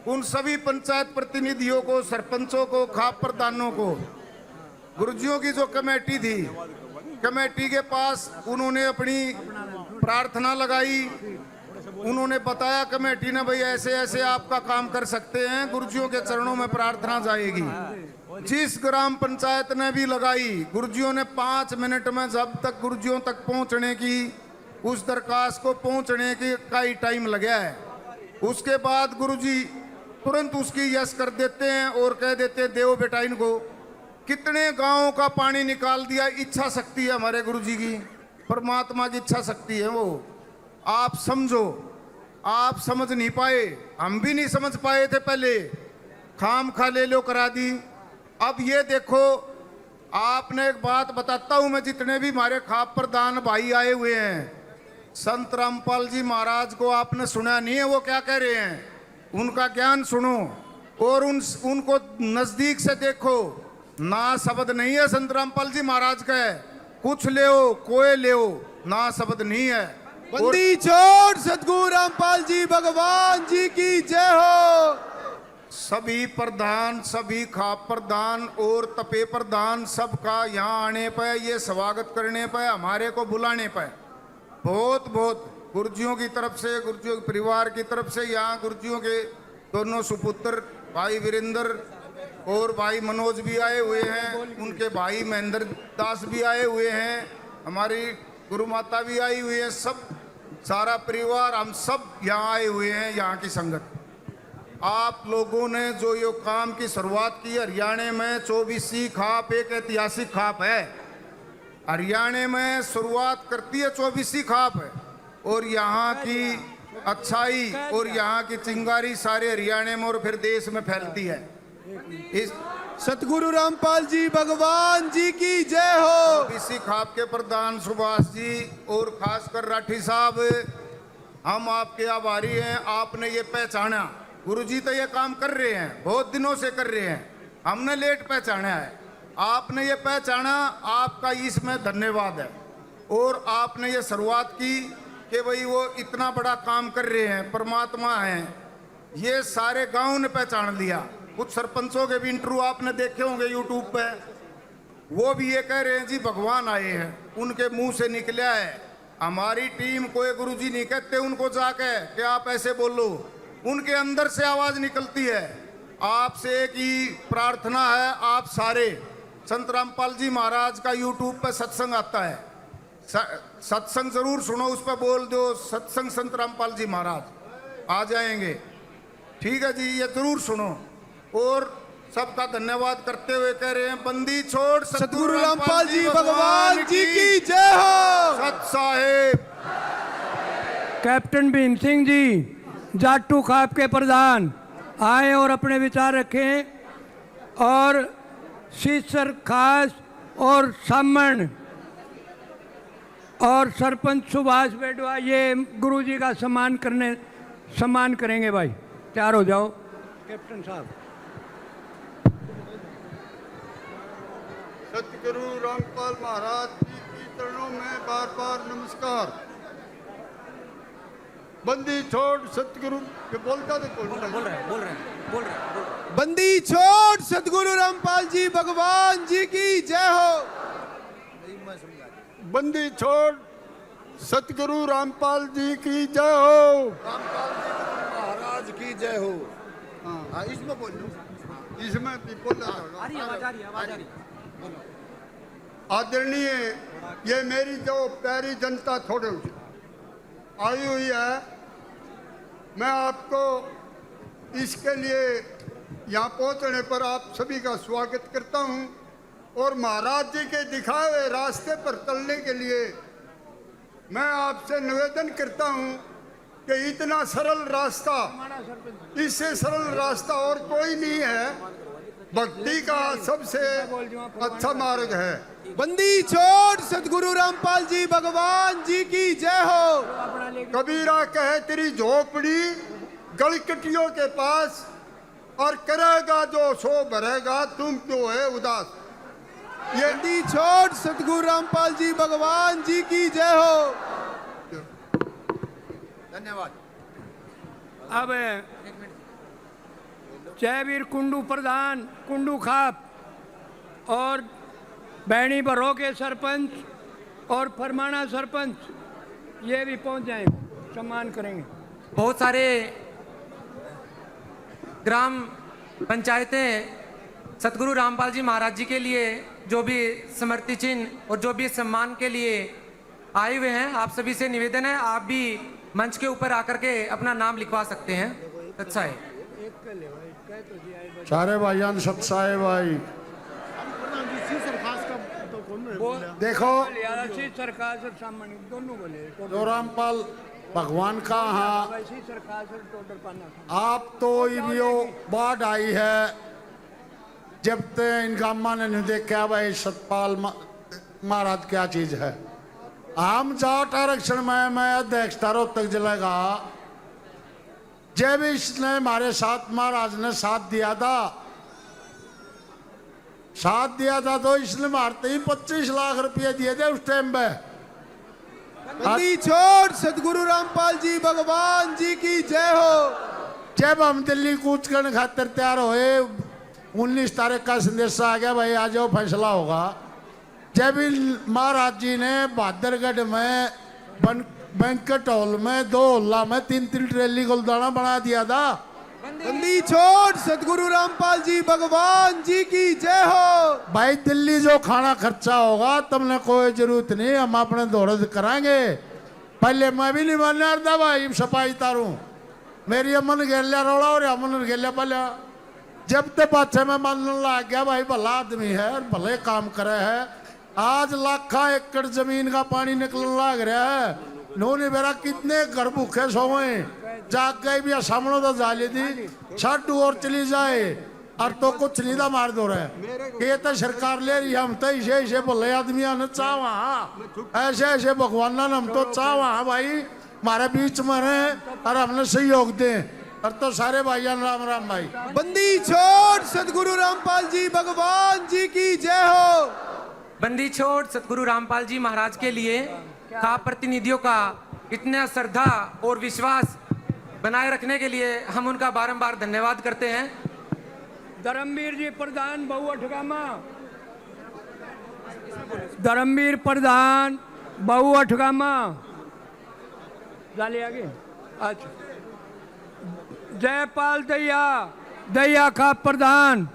उन सभी पंचायत प्रतिनिधियों को, सरपंचों को, खाप प्रधानों को, गुरुजियों की जो कमेटी थी, कमेटी के पास उन्होंने अपनी प्रार्थना लगाई। उन्होंने बताया कमेटी ने, भाई ऐसे ऐसे आपका काम कर सकते हैं। गुरुजियों के चरणों में प्रार्थना जाएगी। जिस ग्राम पंचायत ने भी लगाई, गुरुजियों ने 5 मिनट में, जब तक गुरुजियों तक पहुंचने की, उस दरखास्त को पहुंचने की का ही टाइम लगा है। उसके बाद गुरुजी तुरंत उसकी यस कर देते हैं और कह देते हैं देव बेटा इनको। कितने गांवों का पानी निकाल दिया। इच्छा शक्ति है हमारे गुरुजी की, परमात्मा की इच्छा शक्ति है वो। आप समझो, आप समझ नहीं पाए, हम भी नहीं समझ पाए थे पहले, खाम खा ले लो करा दी। अब ये देखो, आपने एक बात बताता हूं मैं, जितने भी हमारे खाप प्रधान भाई आए हुए हैं, संत रामपाल जी महाराज को आपने सुना नहीं है वो क्या कह रहे हैं, उनका ज्ञान सुनो और उनको नजदीक से देखो। ना शब्द नहीं है संत रामपाल जी महाराज का, कुछ ले कोई ले, ना शब्द नहीं है। बंदी छोड़ सतगुरु रामपाल जी भगवान जी की जय हो। सभी प्रधान, सभी खाप प्रधान और तपे प्रधान, सबका यहाँ आने पर, ये स्वागत करने पर, हमारे को बुलाने पर बहुत बहुत गुरुजियों की तरफ से, गुरुजियों के परिवार की तरफ से, यहाँ गुरुजियों के दोनों सुपुत्र भाई वीरेंद्र और भाई मनोज भी आए हुए हैं, उनके भाई महेंद्र दास भी आए हुए हैं, हमारी गुरु माता भी आई हुई है, सब सारा परिवार, हम सब यहाँ आए हुए हैं, यहाँ की संगत। आप लोगों ने जो ये काम की शुरुआत की, हरियाणा में 24वीं खाप एक ऐतिहासिक खाप है। हरियाणा में शुरुआत करती है 24वीं खाप है, और यहाँ की अच्छाई और यहाँ की चिंगारी सारे हरियाणा में और फिर देश में फैलती है। इस सतगुरु रामपाल जी भगवान जी की जय हो। इसी खाप के प्रधान सुभाष जी और खासकर राठी साहब, हम आपके आभारी हैं। आपने ये पहचाना, गुरुजी तो ये काम कर रहे हैं, बहुत दिनों से कर रहे हैं, हमने लेट पहचाना है, आपने ये पहचाना, आपका इसमें धन्यवाद है। और आपने ये शुरुआत की कि भाई वो इतना बड़ा काम कर रहे हैं, परमात्मा हैं, ये सारे गांव ने पहचान लिया। कुछ सरपंचों के भी इंटरव्यू आपने देखे होंगे यूट्यूब पे, वो भी ये कह रहे हैं जी भगवान आए हैं, उनके मुंह से निकला है। हमारी टीम कोई गुरुजी नहीं कहते उनको जाके कि आप ऐसे बोलो, उनके अंदर से आवाज निकलती है। आपसे एक ही प्रार्थना है, आप सारे संत रामपाल जी महाराज का यूट्यूब पे सत्संग आता है, सत्संग जरूर सुनो, उस पर बोल दो सत्संग संत रामपाल जी महाराज, आ जाएंगे। ठीक है जी, ये जरूर सुनो। और सबका धन्यवाद करते हुए कह रहे हैं, बंदी छोड़ सतगुरु रामपाल जी भगवान जी की जय हो। सत साहेब। कैप्टन भीम सिंह जी जाटू खाप के प्रधान आए और अपने विचार रखें, और शीसर खास और सामण और सरपंच सुभाष बेडवा ये गुरुजी का सम्मान करेंगे। भाई तैयार हो जाओ। कैप्टन साहब। सतगुरु रामपाल महाराज जी की चरणों में बार बार नमस्कार। बंदी छोड़ सतगुरु, ये बोलता थे बोल रहे हैं। बंदी छोड़ सतगुरु रामपाल जी भगवान जी की जय हो। बंदी छोड़ सतगुरु रामपाल जी की जय हो। रामपाल जी महाराज की जय हो। हाँ, इसमें बोल लो, इसमें भी बोल रहा। आदरणीय, ये मेरी जो प्यारी जनता थोड़े आई हुई है, मैं आपको इसके लिए यहाँ पहुँचने पर आप सभी का स्वागत करता हूँ, और महाराज जी के दिखाए हुए रास्ते पर चलने के लिए मैं आपसे निवेदन करता हूँ कि इतना सरल रास्ता, इससे सरल रास्ता और कोई नहीं है। भक्ति का सबसे अच्छा मार्ग है। बंदी छोड़ सतगुरु रामपाल जी भगवान जी की जय हो। कबीरा कहे तेरी झोपड़ी गलकटियों के पास, और करेगा जो सो भरेगा, तुम क्यों है उदास। ये बंदी छोड़ सतगुरु रामपाल जी भगवान जी की जय हो। धन्यवाद। अब जयवीर कुंडू प्रधान, कुंडू खाप और बैणी बरो के सरपंच और फरमाना सरपंच ये भी पहुंच जाएंगे, सम्मान करेंगे। बहुत सारे ग्राम पंचायतें सतगुरु रामपाल जी महाराज जी के लिए जो भी स्मृति चिन्ह और जो भी सम्मान के लिए आए हुए हैं, आप सभी से निवेदन है, आप भी मंच के ऊपर आकर के अपना नाम लिखवा सकते हैं। अच्छा है। सारे भाइयों सत्साए भाई देखो सरकार से सामान्य दोनों बोले जो रामपाल भगवान का हाँ वैसी सरकार से टोटल पाना आप तो इनियो बाढ़ आई है जब तक इनका अम्मा ने नहीं देखा भाई सतपाल महाराज क्या चीज है। हम जाट आरक्षण में मैं अध्यक्षता रोहतक जिले का जब इसने हमारे साथ महाराज ने साथ दिया था तो इसने मारते ही 25 लाख रुपए दिए थे उस टाइम पे। बंदी छोड़ सदगुरु रामपाल जी भगवान जी की जय हो। जब हम दिल्ली कूच करने खातिर तैयार हुए 19 तारीख का संदेश आ गया भाई आ जाओ फैसला होगा। जब महाराज जी ने बहादुरगढ़ में बैंकेट हॉल में 2 हॉल में 3-3 ट्रेली गुलदाना बना दिया था। बंदी छोड़ सदगुरु रामपाल जी भगवान जी की जय हो। भाई दिल्ली जो खाना खर्चा होगा तुमने कोई जरूरत नहीं हम अपने दौड़द कराएंगे। पहले मैं भी नहीं मानने था भाई सफाई तारू मेरी अमन गेलिया रोड़ा और अमन गेलिया पहले जब तक पाछे में मानने लग गया भाई भला आदमी है भले काम करे है। आज लाखा एकड़ जमीन का पानी निकलने लग रहा है। नोनी मेरा कितने घर भूखे सोए जाग गए भी सामने तो जाली थी छाटू और चली जाए और तो कुछ नहीं था मार दो रहे ये तो सरकार ले रही हम तो ऐसे भले आदमी ने चाह ऐसे भगवान ने हम तो चाह भाई हमारे बीच में रहे और हमने सहयोग दे और तो सारे भाइयों राम राम भाई। बंदी छोड़ सदगुरु रामपाल जी भगवान जी की जय हो। बंदी छोड़ सतगुरु रामपाल जी महाराज के लिए खाप प्रतिनिधियों का इतना श्रद्धा और विश्वास बनाए रखने के लिए हम उनका बारंबार धन्यवाद करते हैं। धर्मवीर जी प्रधान बहु अठगामा धर्मवीर प्रधान बहु अठगामा जाले आगे अच्छा जयपाल दैया खाप प्रधान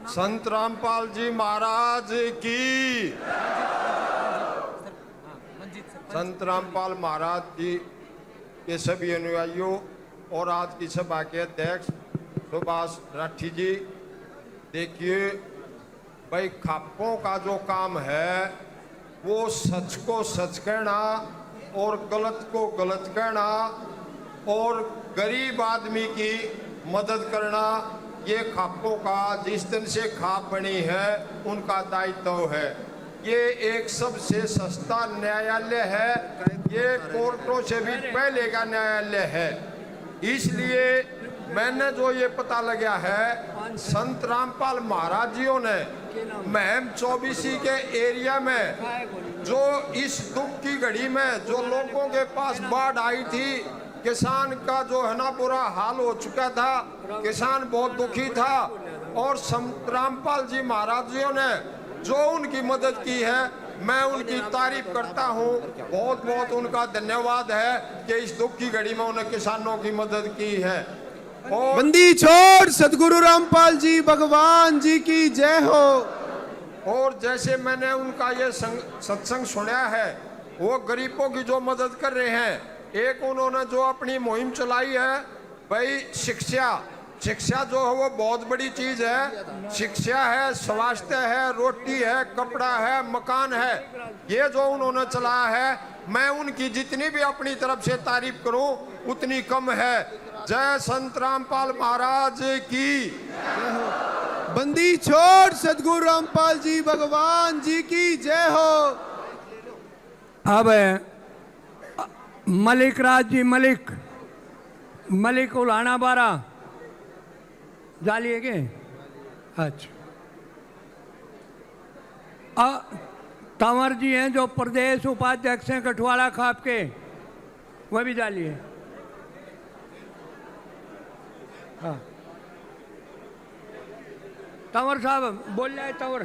संत रामपाल जी महाराज की संत रामपाल महाराज जी के सभी अनुयायियों और आज की सभा के अध्यक्ष सुभाष राठी जी देखिए भाई खापों का जो काम है वो सच को सच कहना और गलत को गलत कहना और गरीब आदमी की मदद करना ये खापों का जिस दिन से खाप बनी है उनका दायित्व है। ये एक सबसे सस्ता न्यायालय है ये कोर्टों से भी पहले का न्यायालय है। इसलिए मैंने जो ये पता लगा है संत रामपाल महाराज जियों ने महम 24 के एरिया में जो इस दुख की घड़ी में जो लोगों के पास बाढ़ आई थी किसान का जो है ना बुरा हाल हो चुका था किसान बहुत दुखी था और संत रामपाल जी महाराज जियों ने जो उनकी मदद की है मैं उनकी तारीफ करता हूँ। बहुत बहुत उनका धन्यवाद है कि इस दुख की घड़ी में उन्हें किसानों की मदद की है। और बंदी छोड़ सदगुरु रामपाल जी भगवान जी की जय हो। और जैसे मैंने उनका ये सत्संग सुना है वो गरीबों की जो मदद कर रहे हैं एक उन्होंने जो अपनी मुहिम चलाई है भाई शिक्षा जो है वो बहुत बड़ी चीज है। शिक्षा है स्वास्थ्य है रोटी है कपड़ा है मकान है ये जो उन्होंने चलाया है मैं उनकी जितनी भी अपनी तरफ से तारीफ करूं उतनी कम है। जय संत रामपाल महाराज की। बंदी छोड़ सदगुरु रामपाल जी भगवान जी की जय हो। अब मलिक राज जी मलिक उलाना बारा जालिए के अच्छा तंवर जी हैं जो प्रदेश उपाध्यक्ष हैं कठवाला खाप के वह भी जालिए। हाँ तंवर साहब बोल रहे तंवर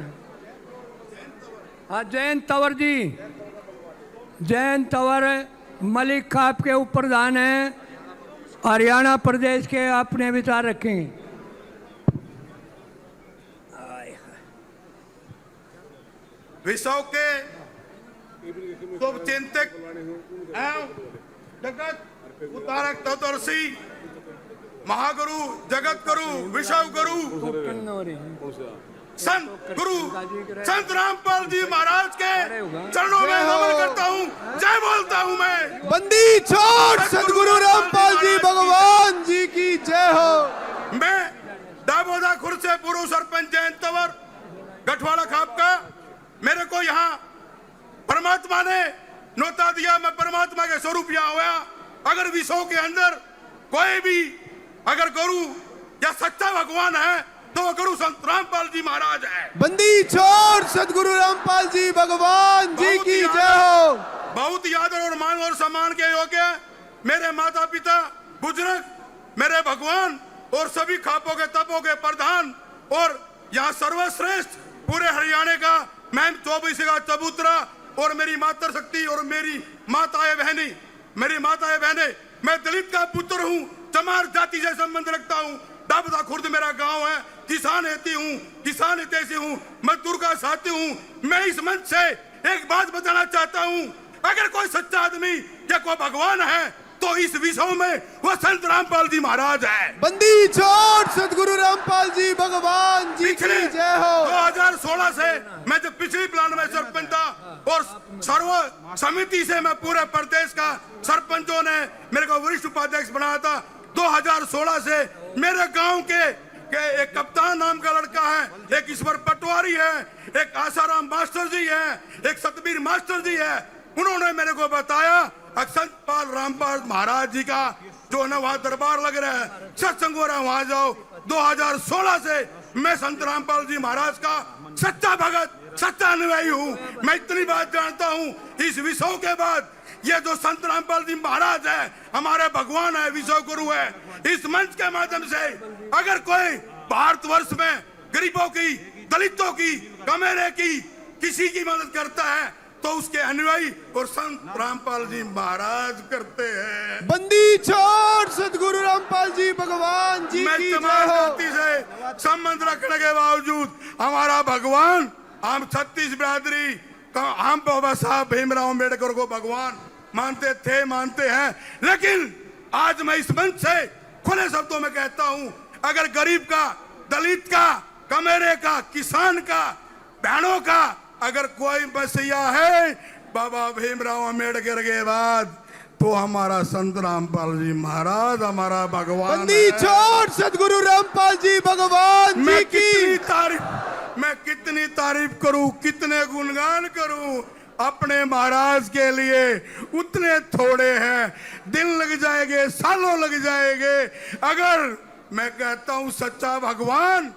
हाँ जयंत तंवर जी जयंत तंवर मलिक खाप के उप प्रधान हैं हरियाणा प्रदेश के अपने विचार रखेंगे। विश्व के शुभ चिंतक एवं जगत उतारक तत्वदर्शी महागुरु जगत गुरु विश्व गुरु संत गुरु संत रामपाल जी महाराज के चरणों में नमन करता हूँ, जय बोलता हूँ मैं। बंदी छोड़ सदगुरु रामपाल जी भगवान जी की जय हो। मैं दाबोदा खुर्द से पूर्व सरपंच जयंत तंवर गठवाड़ा खाप का, मेरे को यहाँ परमात्मा ने न्योता दिया, मैं परमात्मा के स्वरूप यहाँ हुआ। अगर विश्व के अंदर कोई भी अगर गुरु या सच्चा भगवान है तो वो गुरु संत रामपाल जी महाराज है। बंदी छोड़ सदगुरु रामपाल जी भगवान जी की जय हो। बहुत ही आदर और मान और सम्मान के योग्य मेरे माता पिता बुजुर्ग, मेरे भगवान और सभी खापों के तपों के प्रधान और यहाँ सर्वश्रेष्ठ पूरे हरियाणा का मैं 24 का चबूतरा और मेरी मातृ शक्ति और मेरी माताएं बहनी, मेरी माताएं बहने, मैं दलित का पुत्र हूँ, चमार जाति से संबंध रखता हूँ। दाबोदा खुर्द मेरा गांव है, किसान हेती हूँ, किसान हितैषी हूँ, मजदूर का साथी हूँ। मैं इस मंच से एक बात बताना चाहता हूँ, अगर कोई सच्चा आदमी या कोई भगवान है तो इस विश्व में वो संत रामपाल जी महाराज है। बंदी छोड़ सदगुरु रामपाल जी भगवान जी की जय हो। 2016 से मैं जब पिछली प्लान में सरपंच था और सर्व समिति से मैं पूरे प्रदेश का सरपंचों ने मेरे को वरिष्ठ उपाध्यक्ष बनाया था। 2016 से मेरे गांव के एक कप्तान नाम का लड़का है, एक ईश्वर पटवारी है, एक आसाराम मास्टर जी है, एक सतबीर मास्टर जी है। उन्होंने मेरे को बताया संत पाल रामपाल महाराज जी का जो है वहां दरबार लग रहा है, सत्संग हो रहा है, वहां जाओ। 2016 से मैं संत रामपाल जी महाराज का सच्चा भगत, सच्चा अनुयायी हूँ। मैं इतनी बात जानता हूँ, इस विश्व के बाद ये जो संत रामपाल जी महाराज है हमारे भगवान है, विश्व गुरु है। इस मंच के माध्यम से अगर कोई भारतवर्ष में गरीबों की, दलितों की, कमेरे की किसी की मदद करता है तो उसके अनुयायी और संत रामपाल जी महाराज करते हैं। बंदी छोड़ सदगुरु रामपाल जी भगवान जी की जय हो। से संबंध रखने के बावजूद हमारा भगवान, हम 36 बिरादरी, हम बाबा साहब भीमराव अम्बेडकर को भगवान मानते थे, मानते हैं। लेकिन आज मैं इस मंच से खुले शब्दों में कहता हूं, अगर गरीब का, दलित का, कमेरे का, किसान का, बहनों का अगर कोई बसिया है बाबा भीमराव अम्बेडकर के बाद तो हमारा संत रामपाल जी महाराज हमारा भगवान। बंदी छोड़ सदगुरु रामपाल जी भगवान जी की मैं कितनी तारीफ करूं, कितने गुणगान करूं अपने महाराज के लिए, उतने थोड़े हैं। दिन लग जाएंगे, सालों लग जाएंगे। अगर मैं कहता हूं सच्चा भगवान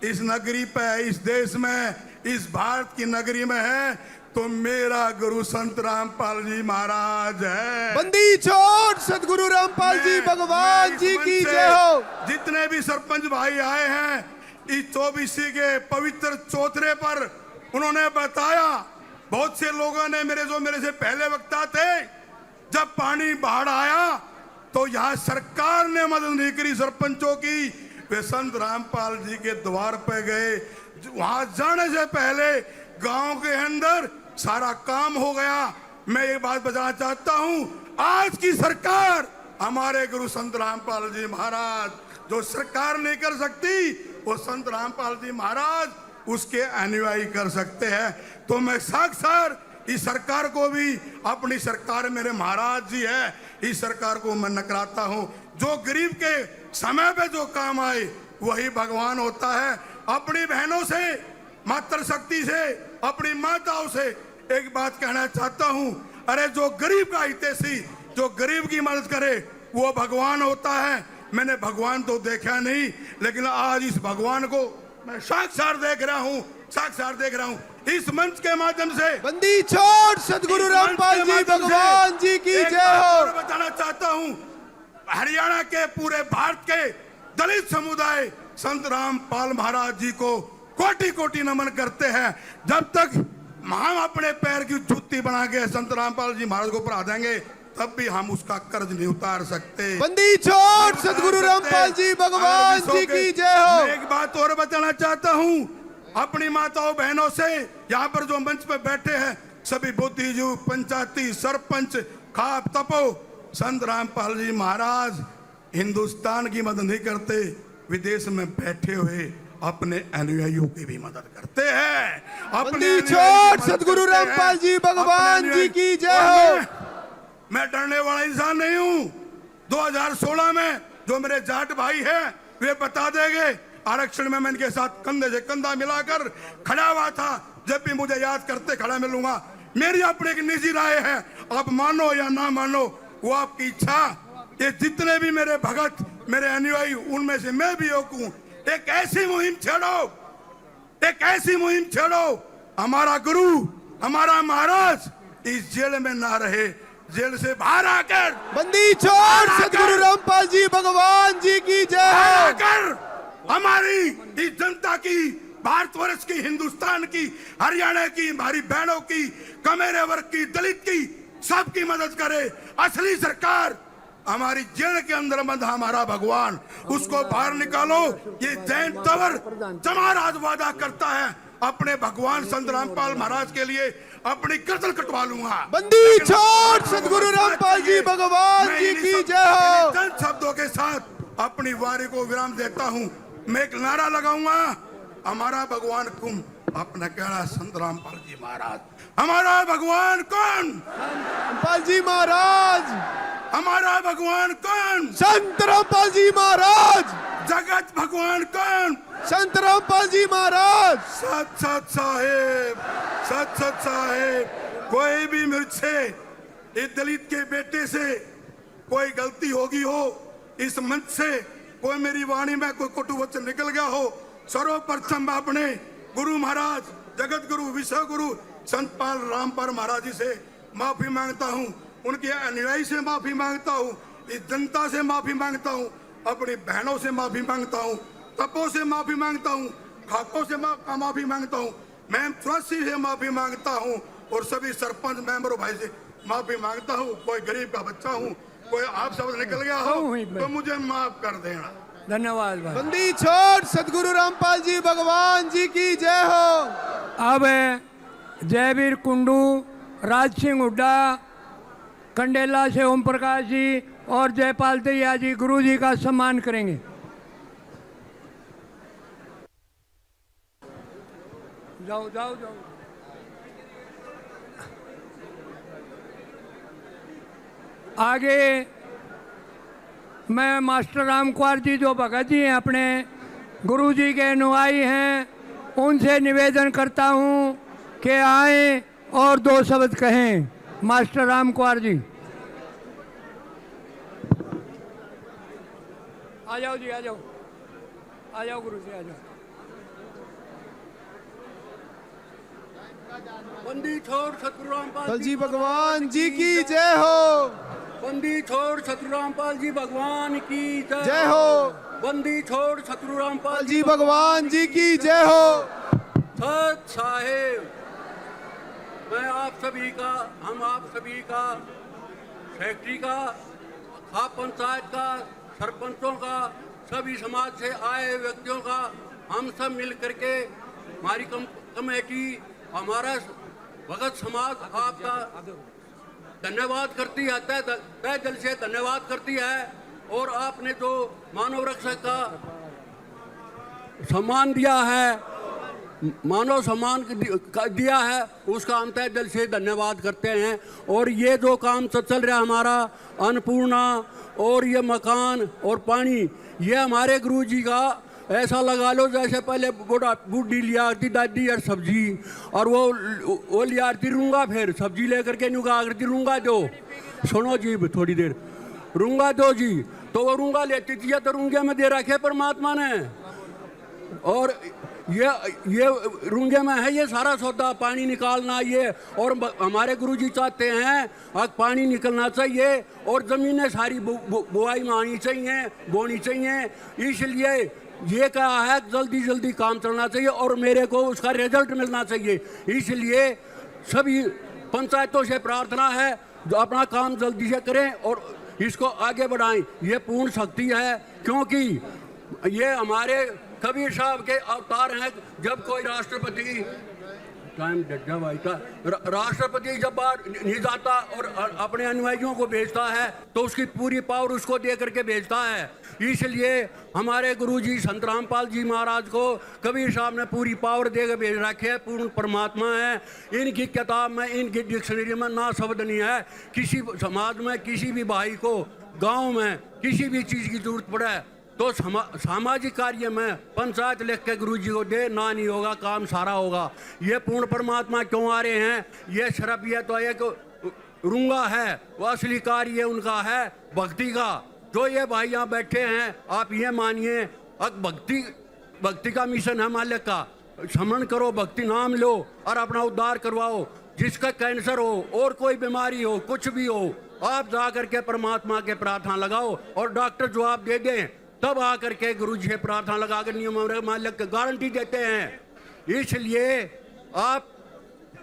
इस नगरी पे, इस देश में, इस भारत की नगरी में है तो मेरा गुरु संत रामपाल जी महाराज है। बंदी छोड़ सदगुरु रामपाल जी भगवान जी की जय हो। जितने भी सरपंच भाई आए हैं इस 24 के पवित्र चौथरे पर, उन्होंने बताया, बहुत से लोगों ने मेरे से पहले वक्ता थे, जब पानी बाढ़ आया तो यहाँ सरकार ने मदद नहीं करी सरपंचों की, वे संत रामपाल जी के द्वार पे गए। वहां जाने से पहले गांव के अंदर सारा काम हो गया। मैं एक बात बताना चाहता हूं, आज की सरकार हमारे गुरु संत रामपाल जी महाराज, जो सरकार नहीं कर सकती वो संत रामपाल जी महाराज उसके अनुयायी कर सकते हैं। तो मैं साक्षात इस सरकार को भी, अपनी सरकार मेरे महाराज जी है, इस सरकार को मैं नकराता हूं। जो गरीब के समय पे जो काम आए वही भगवान होता है। अपनी बहनों से, मातृ शक्ति से, अपनी माताओं से एक बात कहना चाहता हूं, अरे जो गरीब का हितैषी, जो गरीब की मदद करे वो भगवान होता है। मैंने भगवान तो देखा नहीं, लेकिन आज इस भगवान को मैं साक्षात देख रहा हूं, साक्षात देख रहा हूं इस मंच के माध्यम से। बंदी छोड़ सदगुरु रामपाल जी भगवान जी की जय हो। बताना चाहता हूं, हरियाणा के, पूरे भारत के दलित समुदाय संत रामपाल महाराज जी को कोटि कोटि नमन करते हैं। जब तक हम अपने पैर की जूती बना के संत रामपाल जी महाराज को पढ़ा देंगे तब भी हम उसका कर्ज नहीं उतार सकते। बंदी छोड़ सदगुरु रामपाल जी भगवान जी की जय हो। एक बात और बताना चाहता हूँ, अपनी माताओं बहनों से, यहाँ पर जो मंच पे बैठे हैं सभी बुद्धिजीवी, पंचायती, सरपंच, खाप, तपो, संत रामपाल जी महाराज हिंदुस्तान की मदद नहीं करते, विदेश में बैठे हुए अपने अनुयायियों की भी मदद करते हैं। बंदी छोड़ सदगुरु रामपाल जी भगवान जी की जय हो। मैं डरने वाला इंसान नहीं हूं। 2016 में जो मेरे जाट भाई हैं वे बता देंगे, आरक्षण में मैं इनके साथ कंधे से कंधा मिलाकर खड़ा हुआ था। जब भी मुझे याद करते खड़ा मिलूंगा। मेरी अपनी एक निजी राय है, आप मानो या ना मानो वो आपकी इच्छा। ये जितने भी मेरे भगत, मेरे अनुयायी, उनमें से मैं भी एक हूं। एक ऐसी मुहिम छेड़ो, एक ऐसी मुहिम छेड़ो, हमारा गुरु, हमारा महाराज इस जेल में ना रहे, जेल से बाहर आकर बंदी छोड़ सदगुरु रामपाल जी भगवान जी की जय हो। आकर हमारी इस जनता की, भारतवर्ष की, हिंदुस्तान की, हरियाणा की, हमारी बहनों की, कमेरे वर्ग की, दलित की, सबकी मदद करे। असली सरकार हमारी जेल के अंदर बंद हमारा भगवान, उसको बाहर निकालो। ये जैन तवर जमाराज वादा करता है अपने भगवान संत रामपाल महाराज के लिए अपनी गर्दन कटवा लूंगा। बंदी छोड़ सदगुरु रामपाल जी भगवान जी की जय हो। चंद शब्दों के साथ अपनी वारी को विराम देता हूँ। मैं एक नारा लगाऊंगा, हमारा भगवान कौन? अपना कहना संत रामपाल जी महाराज। हमारा भगवान कौन? रामपाल जी महाराज। हमारा भगवान कौन? संत रामपाल जी महाराज। जगत भगवान कौन? संत रामपाल जी महाराज। सत सत साहेब, सत सत साहेब। कोई भी मुझसे, इस दलित के बेटे से कोई गलती होगी हो, इस मंच से कोई मेरी वाणी में कोई कटु वचन निकल गया हो, सर्वप्रथम मैं अपने गुरु महाराज, जगत गुरु, विश्व गुरु संत पाल रामपाल महाराज जी से माफी मांगता हूँ। उनके अनुयायी से माफी मांगता हूँ, इस जनता से माफी मांगता हूँ, अपनी बहनों से माफी मांगता हूँ, तपों से माफी मांगता हूँ, खाकों से माफी मांगता हूँ, मैं ट्रस्टी से माफी मांगता हूँ और सभी सरपंच मेंबरों भाई से माफी मांगता हूँ। कोई गरीब का बच्चा हूँ, कोई आप शब्द निकल गया हो तो मुझे माफ कर देना। धन्यवाद। बंदी छोड़ सदगुरु रामपाल जी भगवान जी की जय हो। अब जयवीर कुंडू, राज सिंह हुड्डा, कंडेला से ओम प्रकाश जी और जयपाल दहिया जी गुरु जी का सम्मान करेंगे। जाओ जाओ जाओ। आगे मैं मास्टर राम कुमार जी जो भगत जी हैं, अपने गुरु जी के अनुयायी हैं, उनसे निवेदन करता हूं कि आए और दो शब्द कहें। मास्टर राम कुमार जी आ जाओ जी, आ जाओ, आ जाओ गुरु जी, आ जाओ। बंदी छोड़ सतगुरु रामपाल जी भगवान जी की जय हो। बंदी छोड़ सतगुरु रामपाल जी भगवान की जय हो। बंदी छोड़ सतगुरु रामपाल जी भगवान जी की जय हो। सत साहेब, मैं आप सभी का, हम आप सभी का, सेक्रेटरी का, खाप पंचायत का, सरपंचों का, सभी समाज से आए व्यक्तियों का, हम सब मिल करके हमारी कमेटी, हमारा भगत समाज आपका धन्यवाद करती है, तय दिल से धन्यवाद करती है। और आपने जो मानव रक्षक का सम्मान दिया है, मानव सम्मान दिया है, उसका हम तय दिल से धन्यवाद करते हैं। और ये जो काम चल रहा है हमारा अन्नपूर्णा और ये मकान और पानी, ये हमारे गुरु जी का ऐसा लगा लो जैसे पहले बूढ़ी लिया आती दादी और सब्जी, और वो लिया आती रूंगा, फिर सब्जी लेकर के नुका आती रूंगा दो। सुनो जी थोड़ी देर, रूंगा दो जी, तो वो रूंगा लेती थी, तो रूंगे में दे रखे परमात्मा ने। और ये रूंगे में है ये सारा सौदा, पानी निकालना ये। और हमारे गुरुजी चाहते हैं अब पानी निकलना चाहिए और ज़मीनें सारी बुआई में आनी चाहिए, बोनी चाहिए। इसलिए ये कहा है जल्दी जल्दी काम चलना चाहिए और मेरे को उसका रिजल्ट मिलना चाहिए। इसलिए सभी पंचायतों से प्रार्थना है जो अपना काम जल्दी से करें और इसको आगे बढ़ाएं। ये पूर्ण शक्ति है, क्योंकि ये हमारे कबीर साहब के अवतार हैं। जब कोई राष्ट्रपति टाइम डड्डा भाई का राष्ट्रपति जब बाहर नहीं जाता और अपने अनुयायियों को भेजता है तो उसकी पूरी पावर उसको दे करके भेजता है। इसलिए हमारे गुरुजी संत रामपाल जी महाराज को कबीर साहब ने पूरी पावर देकर भेज रखे है। पूर्ण परमात्मा है। इनकी किताब में, इनकी डिक्शनरी में ना शब्द नहीं है। किसी समाज में किसी भी भाई को गांव में किसी भी चीज़ की जरूरत पड़े तो सामाजिक कार्य में पंचायत लिख के गुरु जी को दे, ना नहीं होगा काम सारा होगा। ये पूर्ण परमात्मा क्यों आ रहे हैं? ये शरफ ये तो एक रूंगा है, वो असली कार्य उनका है भक्ति का। जो ये भाई यहाँ बैठे हैं आप ये मानिए अब भक्ति का मिशन है मालिक का। स्मरण करो, भक्ति नाम लो और अपना उद्धार करवाओ। जिसका कैंसर हो और कोई बीमारी हो, कुछ भी हो, आप जा करके परमात्मा के प्रार्थना लगाओ और डॉक्टर जवाब दे दें तब आकर के गुरु जी प्रार्थना लगा कर नियम मालिक गारंटी देते हैं। इसलिए आप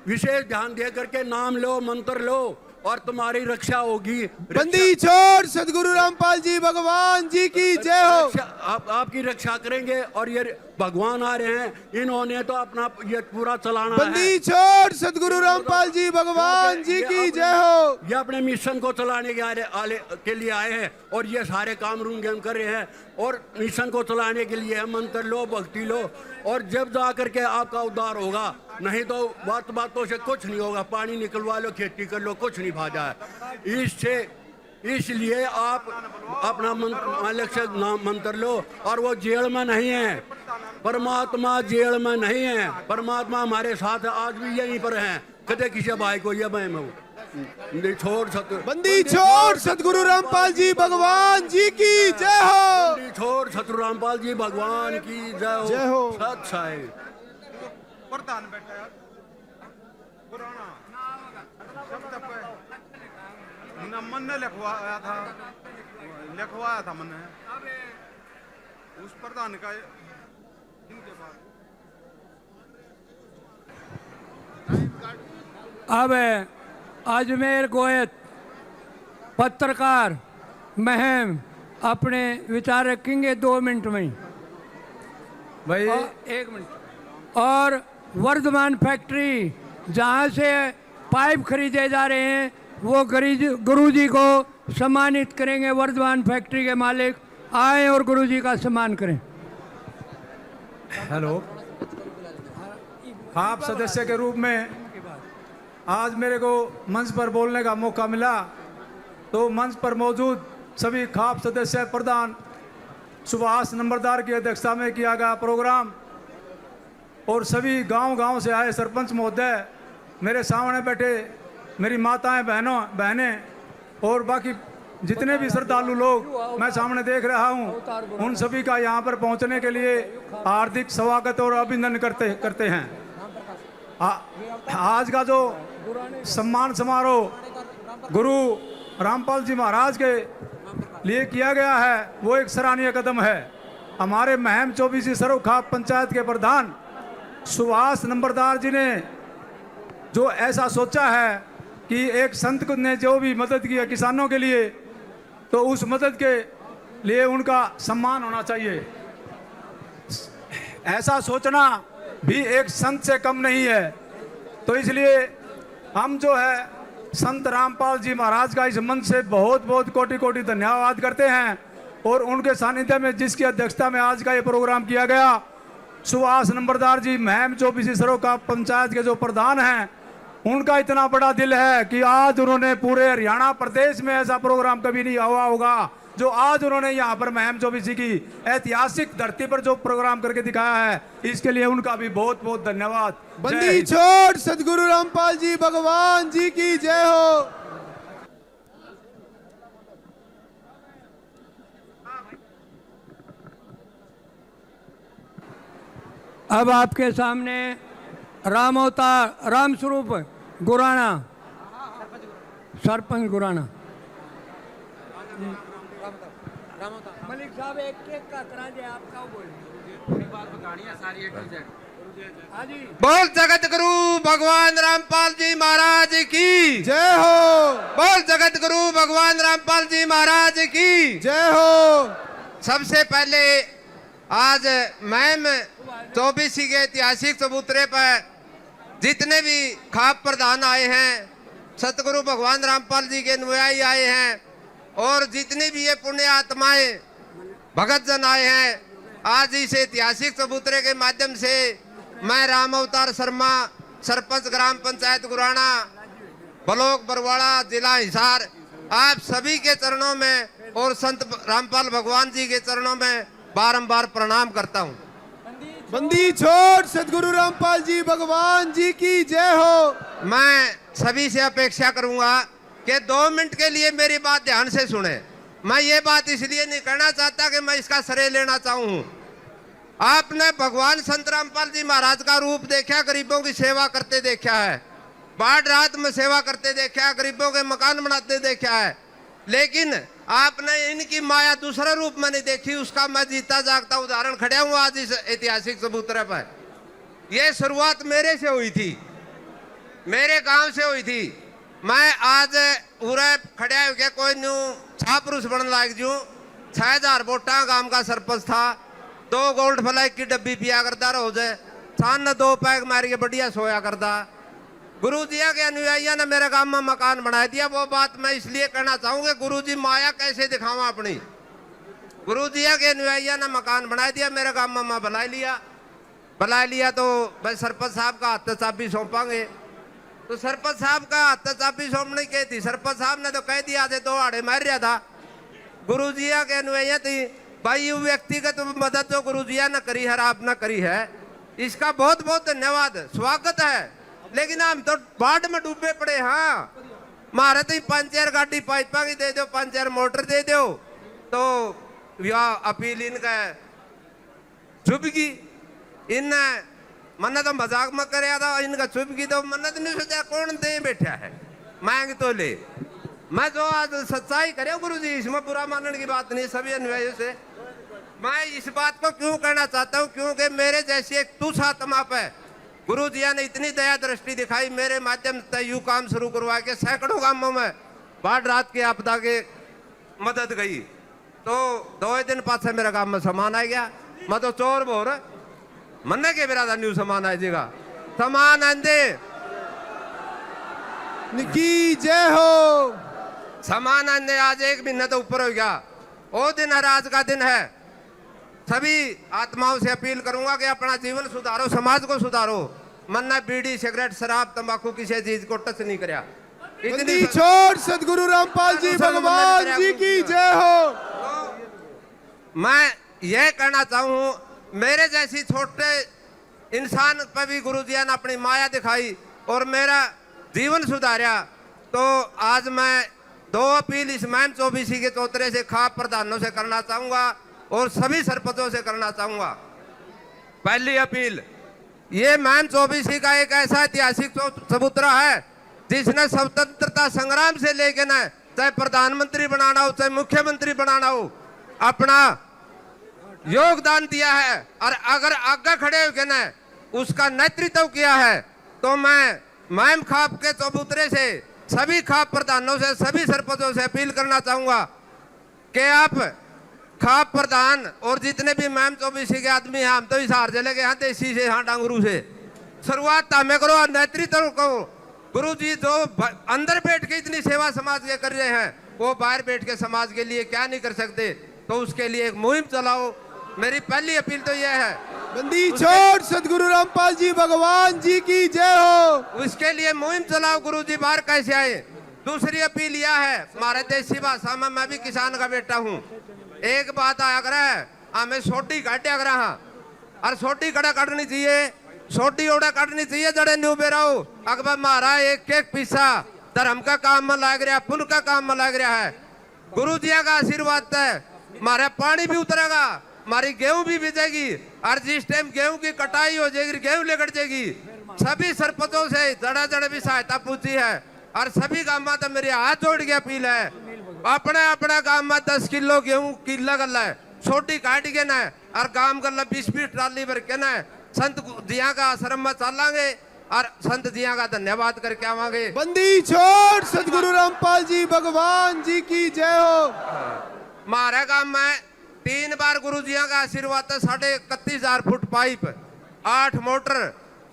विशेष ध्यान दे करके नाम लो, मंत्र लो और तुम्हारी रक्षा होगी। बंदी छोड़ सदगुरु रामपाल जी भगवान जी की जय हो। आपकी रक्षा करेंगे और ये भगवान आ रहे हैं, इन्होंने तो अपना ये पूरा चलाना है। बंदी छोड़ सदगुरु रामपाल जी भगवान जी की जय हो। ये अपने मिशन को चलाने के लिए आए हैं और ये सारे काम रूम गेम कर रहे हैं और मिशन को चलाने के लिए मंत्र लो, भक्ति लो और जब जा करके आपका उद्धार होगा। नहीं तो बातों से कुछ नहीं होगा। पानी निकलवा लो, खेती कर लो, कुछ नहीं भाजा है। इसलिए आप अपना मालिक से मंत्र लो और वो जेल में नहीं है। परमात्मा जेल में नहीं है। परमात्मा हमारे साथ आज भी यहीं पर हैं। कदे किसी भाई को ये बहम हो बंदी छोड़ सदगुरु रामपाल जी भगवान जी की जय हो। बंदी छोड़ सतगुरु रामपाल जी भगवान की जय हो। सत साहिब प्रधान बैठा है पुराना मन ने लिखवाया था मन ने उस प्रधान का इनके बाद अब अजमेर गोयत पत्रकार महम अपने विचार रखेंगे 2 मिनट में भाई। 1 मिनट। और वर्धमान फैक्ट्री जहाँ से पाइप खरीदे जा रहे हैं वो गुरुजी को सम्मानित करेंगे। वर्धमान फैक्ट्री के मालिक आए और गुरुजी का सम्मान करें। हेलो, आप सदस्य के रूप में आज मेरे को मंच पर बोलने का मौका मिला तो मंच पर मौजूद सभी खाप सदस्य प्रधान सुभाष नंबरदार की अध्यक्षता में किया गया प्रोग्राम और सभी गांव से आए सरपंच महोदय, मेरे सामने बैठे मेरी माताएं बहनें और बाकी जितने भी श्रद्धालु लोग मैं सामने देख रहा हूं, उन सभी का यहां पर पहुंचने के लिए हार्दिक स्वागत और अभिनंदन करते हैं। आज का जो सम्मान समारोह गुरु रामपाल जी महाराज के लिए किया गया है वो एक सराहनीय कदम है। हमारे महम 24 सरोखाप पंचायत के प्रधान सुभाष नंबरदार जी ने जो ऐसा सोचा है कि एक संत ने जो भी मदद की है किसानों के लिए तो उस मदद के लिए उनका सम्मान होना चाहिए। ऐसा सोचना भी एक संत से कम नहीं है। तो इसलिए हम जो है संत रामपाल जी महाराज का इस मंच से बहुत बहुत कोटि धन्यवाद करते हैं और उनके सानिध्य में जिसकी अध्यक्षता में आज का ये प्रोग्राम किया गया सुभाष नंबरदार जी महम 24 सरोखाप पंचायत के जो प्रधान हैं उनका इतना बड़ा दिल है कि आज उन्होंने पूरे हरियाणा प्रदेश में ऐसा प्रोग्राम कभी नहीं हुआ होगा जो आज उन्होंने यहाँ पर महम 24 की ऐतिहासिक धरती पर जो प्रोग्राम करके दिखाया है। इसके लिए उनका भी बहुत बहुत धन्यवाद। बंदी छोड़ सदगुरु रामपाल जी भगवान जी की जय हो। अब आपके सामने राम अवतार राम स्वरूप गुराना सरपंच गुराना मलिक साहब एक केक का करा दे आपका बोल बात बतानी है सारी A to Z। बोल जगत गुरु भगवान रामपाल जी महाराज की जय हो। बोल जगत गुरु भगवान रामपाल जी महाराज की जय हो। सबसे पहले आज महम 24 के ऐतिहासिक चबूतरे पर जितने भी खाप प्रधान आए हैं, सतगुरु भगवान रामपाल जी के अनुयायी आए हैं, और जितनी भी ये पुण्य आत्माएं भगत जन आए हैं, आज इस ऐतिहासिक चबूतरे के माध्यम से मैं राम अवतार शर्मा, सरपंच ग्राम पंचायत गुराना, ब्लॉक बरवाड़ा, जिला हिसार, आप सभी के चरणों में और संत रामपाल भगवान जी के चरणों में बारंबार प्रणाम करता हूँ। बंदी छोड़ सदगुरु रामपाल जी भगवान जी की जय हो। मैं सभी से अपेक्षा करूंगा कि 2 मिनट के लिए मेरी बात ध्यान से सुने। मैं ये बात इसलिए नहीं कहना चाहता कि मैं इसका श्रेय लेना चाहूँ। आपने भगवान संत रामपाल जी महाराज का रूप देखा, गरीबों की सेवा करते देखा है, बाढ़ रात में सेवा करते देखा है, गरीबों के मकान बनाते देखा है, लेकिन आपने इनकी माया दूसरा रूप में नहीं देखी। उसका मैं जीता जागता उदाहरण खड़ा हूँ आज इस ऐतिहासिक चबूतरे पर। यह शुरुआत मेरे से हुई थी, मेरे गांव से हुई थी। मैं आज पूरे खड़ा हो गया, कोई न्यू छापुरुष बनने लायक जू 6000 वोटा गांव का सरपंच था, 2 गोल्ड फ्लैग की डब्बी पिया करता रहो जाए, छान न 2 पैग मार के बढ़िया सोया करता। गुरु जी के अनुयायियों ने मेरे गांव में मकान बना दिया। वो बात मैं इसलिए कहना चाहूंगा, गुरु जी माया कैसे दिखावा अपनी। गुरु जी के अनुयायियों ने मकान बना दिया, मेरे गांव में मैं बुला लिया तो भाई सरपंच साहब का हाथ चाबी सौंपांगे। तो सरपंच साहब का हाथ चाबी सौंपने की थी, सरपंच साहब ने तो कह दिया थे 2 आड़े मार रहा था। गुरु जी के अनुयायी थी भाई, ये व्यक्तिगत मदद जो गुरु जी ने करी है, आपने करी है, इसका बहुत बहुत धन्यवाद, स्वागत है। लेकिन हम तो बाढ़ में डूबे पड़े। हाँ, मारे तो 5-4 गाड़ी पाइपा की दे दो, 5-4 मोटर दे दो, तो यह अपील इनका चुभगी। इन मन्नत तो मजाक में कर था, इनका चुभगी तो मन्नत नहीं सोचा कौन दे बैठा है, मांग तो ले। मैं जो आज सच्चाई करे गुरु जी, इसमें बुरा मानने की बात नहीं सभी अनुयायियों से। मैं इस बात को क्यों कहना चाहता हूँ, क्योंकि मेरे जैसी एक तुच्छ आत्मा पे गुरु जी ने इतनी दया दृष्टि दिखाई, मेरे माध्यम से यू काम शुरू करवा के सैकड़ों गांवों में बाढ़ रात की आपदा के मदद गई। तो 2 दिन पास मेरे गांव में सामान आ गया। मैं तो चोर बोर मन के मेरा न्यू सामान आ जाएगा, सामान आंदे निकी जय हो। सामान आने आज 1 महीना तो ऊपर हो गया। वो दिन है, आज का दिन है। सभी आत्माओं से अपील करूंगा कि अपना जीवन सुधारो, समाज को सुधारो। मन्ना बीड़ी, सिगरेट, शराब, तंबाकू किसी चीज को टच नहीं कराया। इतनी छोड़ सदगुरु रामपाल जी भगवान जी की जय हो। मैं यह कहना चाहूँ, मेरे जैसी छोटे इंसान पर भी गुरु जी ने अपनी माया दिखाई और मेरा जीवन सुधारा। तो आज मैं 2 अपील इस मैम 24 के चौतरे से खाप प्रधानों से करना चाहूंगा और सभी सरपंचों से करना चाहूंगा। पहली अपील, ये मैम 24 का एक ऐसा ऐतिहासिक चबूतरा है जिसने स्वतंत्रता संग्राम से लेके न, चाहे प्रधानमंत्री बनाना हो चाहे मुख्यमंत्री बनाना हो, अपना योगदान दिया है। और अगर आगे खड़े होकर न उसका नेतृत्व किया है, तो मैं मैम खाप के चबूतरे से सभी खाप प्रधानों से, सभी सरपंचों से अपील करना चाहूंगा कि आप खाप प्रधान और जितने भी मैम 24 के आदमी हैं, हम तो हिसार जिले के यहाँ देसी से, यहाँ डांगरू से शुरुआत हमें करो और नेतृत्व करो। गुरु जी जो अंदर बैठ के इतनी सेवा समाज के कर रहे हैं, वो बाहर बैठ के समाज के लिए क्या नहीं कर सकते, तो उसके लिए एक मुहिम चलाओ। मेरी पहली अपील तो यह है। बंदी छोड़ सदगुरु रामपाल जी भगवान जी की जय हो। उसके लिए मुहिम चलाओ, गुरु जी बाहर कैसे आए। दूसरी अपील यह है, हमारे देसी भाषा में, मैं भी किसान का बेटा हूँ, एक बात आया करे, हमें सोटी काटे अगर और सोटी कड़ा काटनी चाहिए, सोटी ओड़ा काटनी चाहिए, जड़े न्यू बेराओ अकबर मारा एक एक पीसा धर्म का काम में लग रहा, पुण्य का काम में लग रहा है। गुरु जी का आशीर्वाद है, हमारा पानी भी उतरेगा, हमारी गेहूं भी बिजेगी, और जिस टाइम गेहूं की कटाई हो जाएगी, गेहूं लेकर जाएगी। सभी सरपंचों से जड़ा जड़ा भी सहायता पूछी है, और सभी गांव में तो मेरी हाथ जोड़ के अपील है, अपने अपने गांव में 10 किलो गेहूं किला गला है, छोटी काट के ना, और गांव गला 20-20 ट्राली भर के ना संत जिया का आश्रम में चलांगे और संत जिया का धन्यवाद करके आवांगे। बंदी छोड़ सदगुरु रामपाल जी भगवान जी की जय हो। हमारे गांव में 3 बार गुरु जिया का आशीर्वाद है, 31,500 फुट पाइप, 8 मोटर,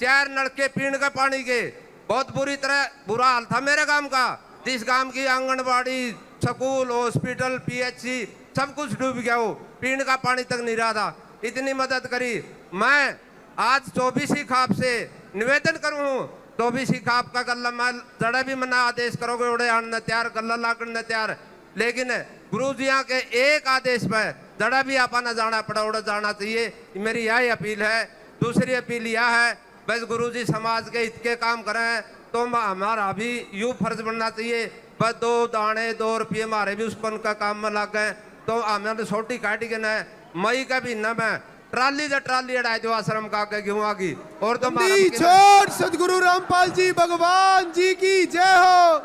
4 नलके पीने के पानी के, बहुत बुरी तरह बुरा हाल था मेरे गांव का। जिस गांव की आंगनबाड़ी, स्कूल, हॉस्पिटल, पीएचसी सब कुछ डूब गया, हो पीने का पानी तक नहीं रहा था। इतनी मदद करी। मैं आज 24 खाप से निवेदन करूँ, 24 खाप का गल्ला मैं जड़ा भी मना आदेश करोगे उड़े आने तैयार, गल्ला लाकड़ने तैयार, लेकिन गुरु जिया के एक आदेश पर जड़ा भी आपा न जाना पड़ा उड़ा जाना चाहिए। मेरी यही अपील है। दूसरी अपील यह है, बस गुरु जी समाज के हित के काम करें तो हमारा भी यूँ फर्ज बनना चाहिए, बस 2 दाने 2 रुपये हमारे भी उसपन का काम में लग गए तो हमें छोटी काटी के न मई का महीना में ट्राली अड़ाई दो आश्रम का के गेहूं आगी। और तो छोड़ सदगुरु रामपाल जी भगवान जी की जय हो।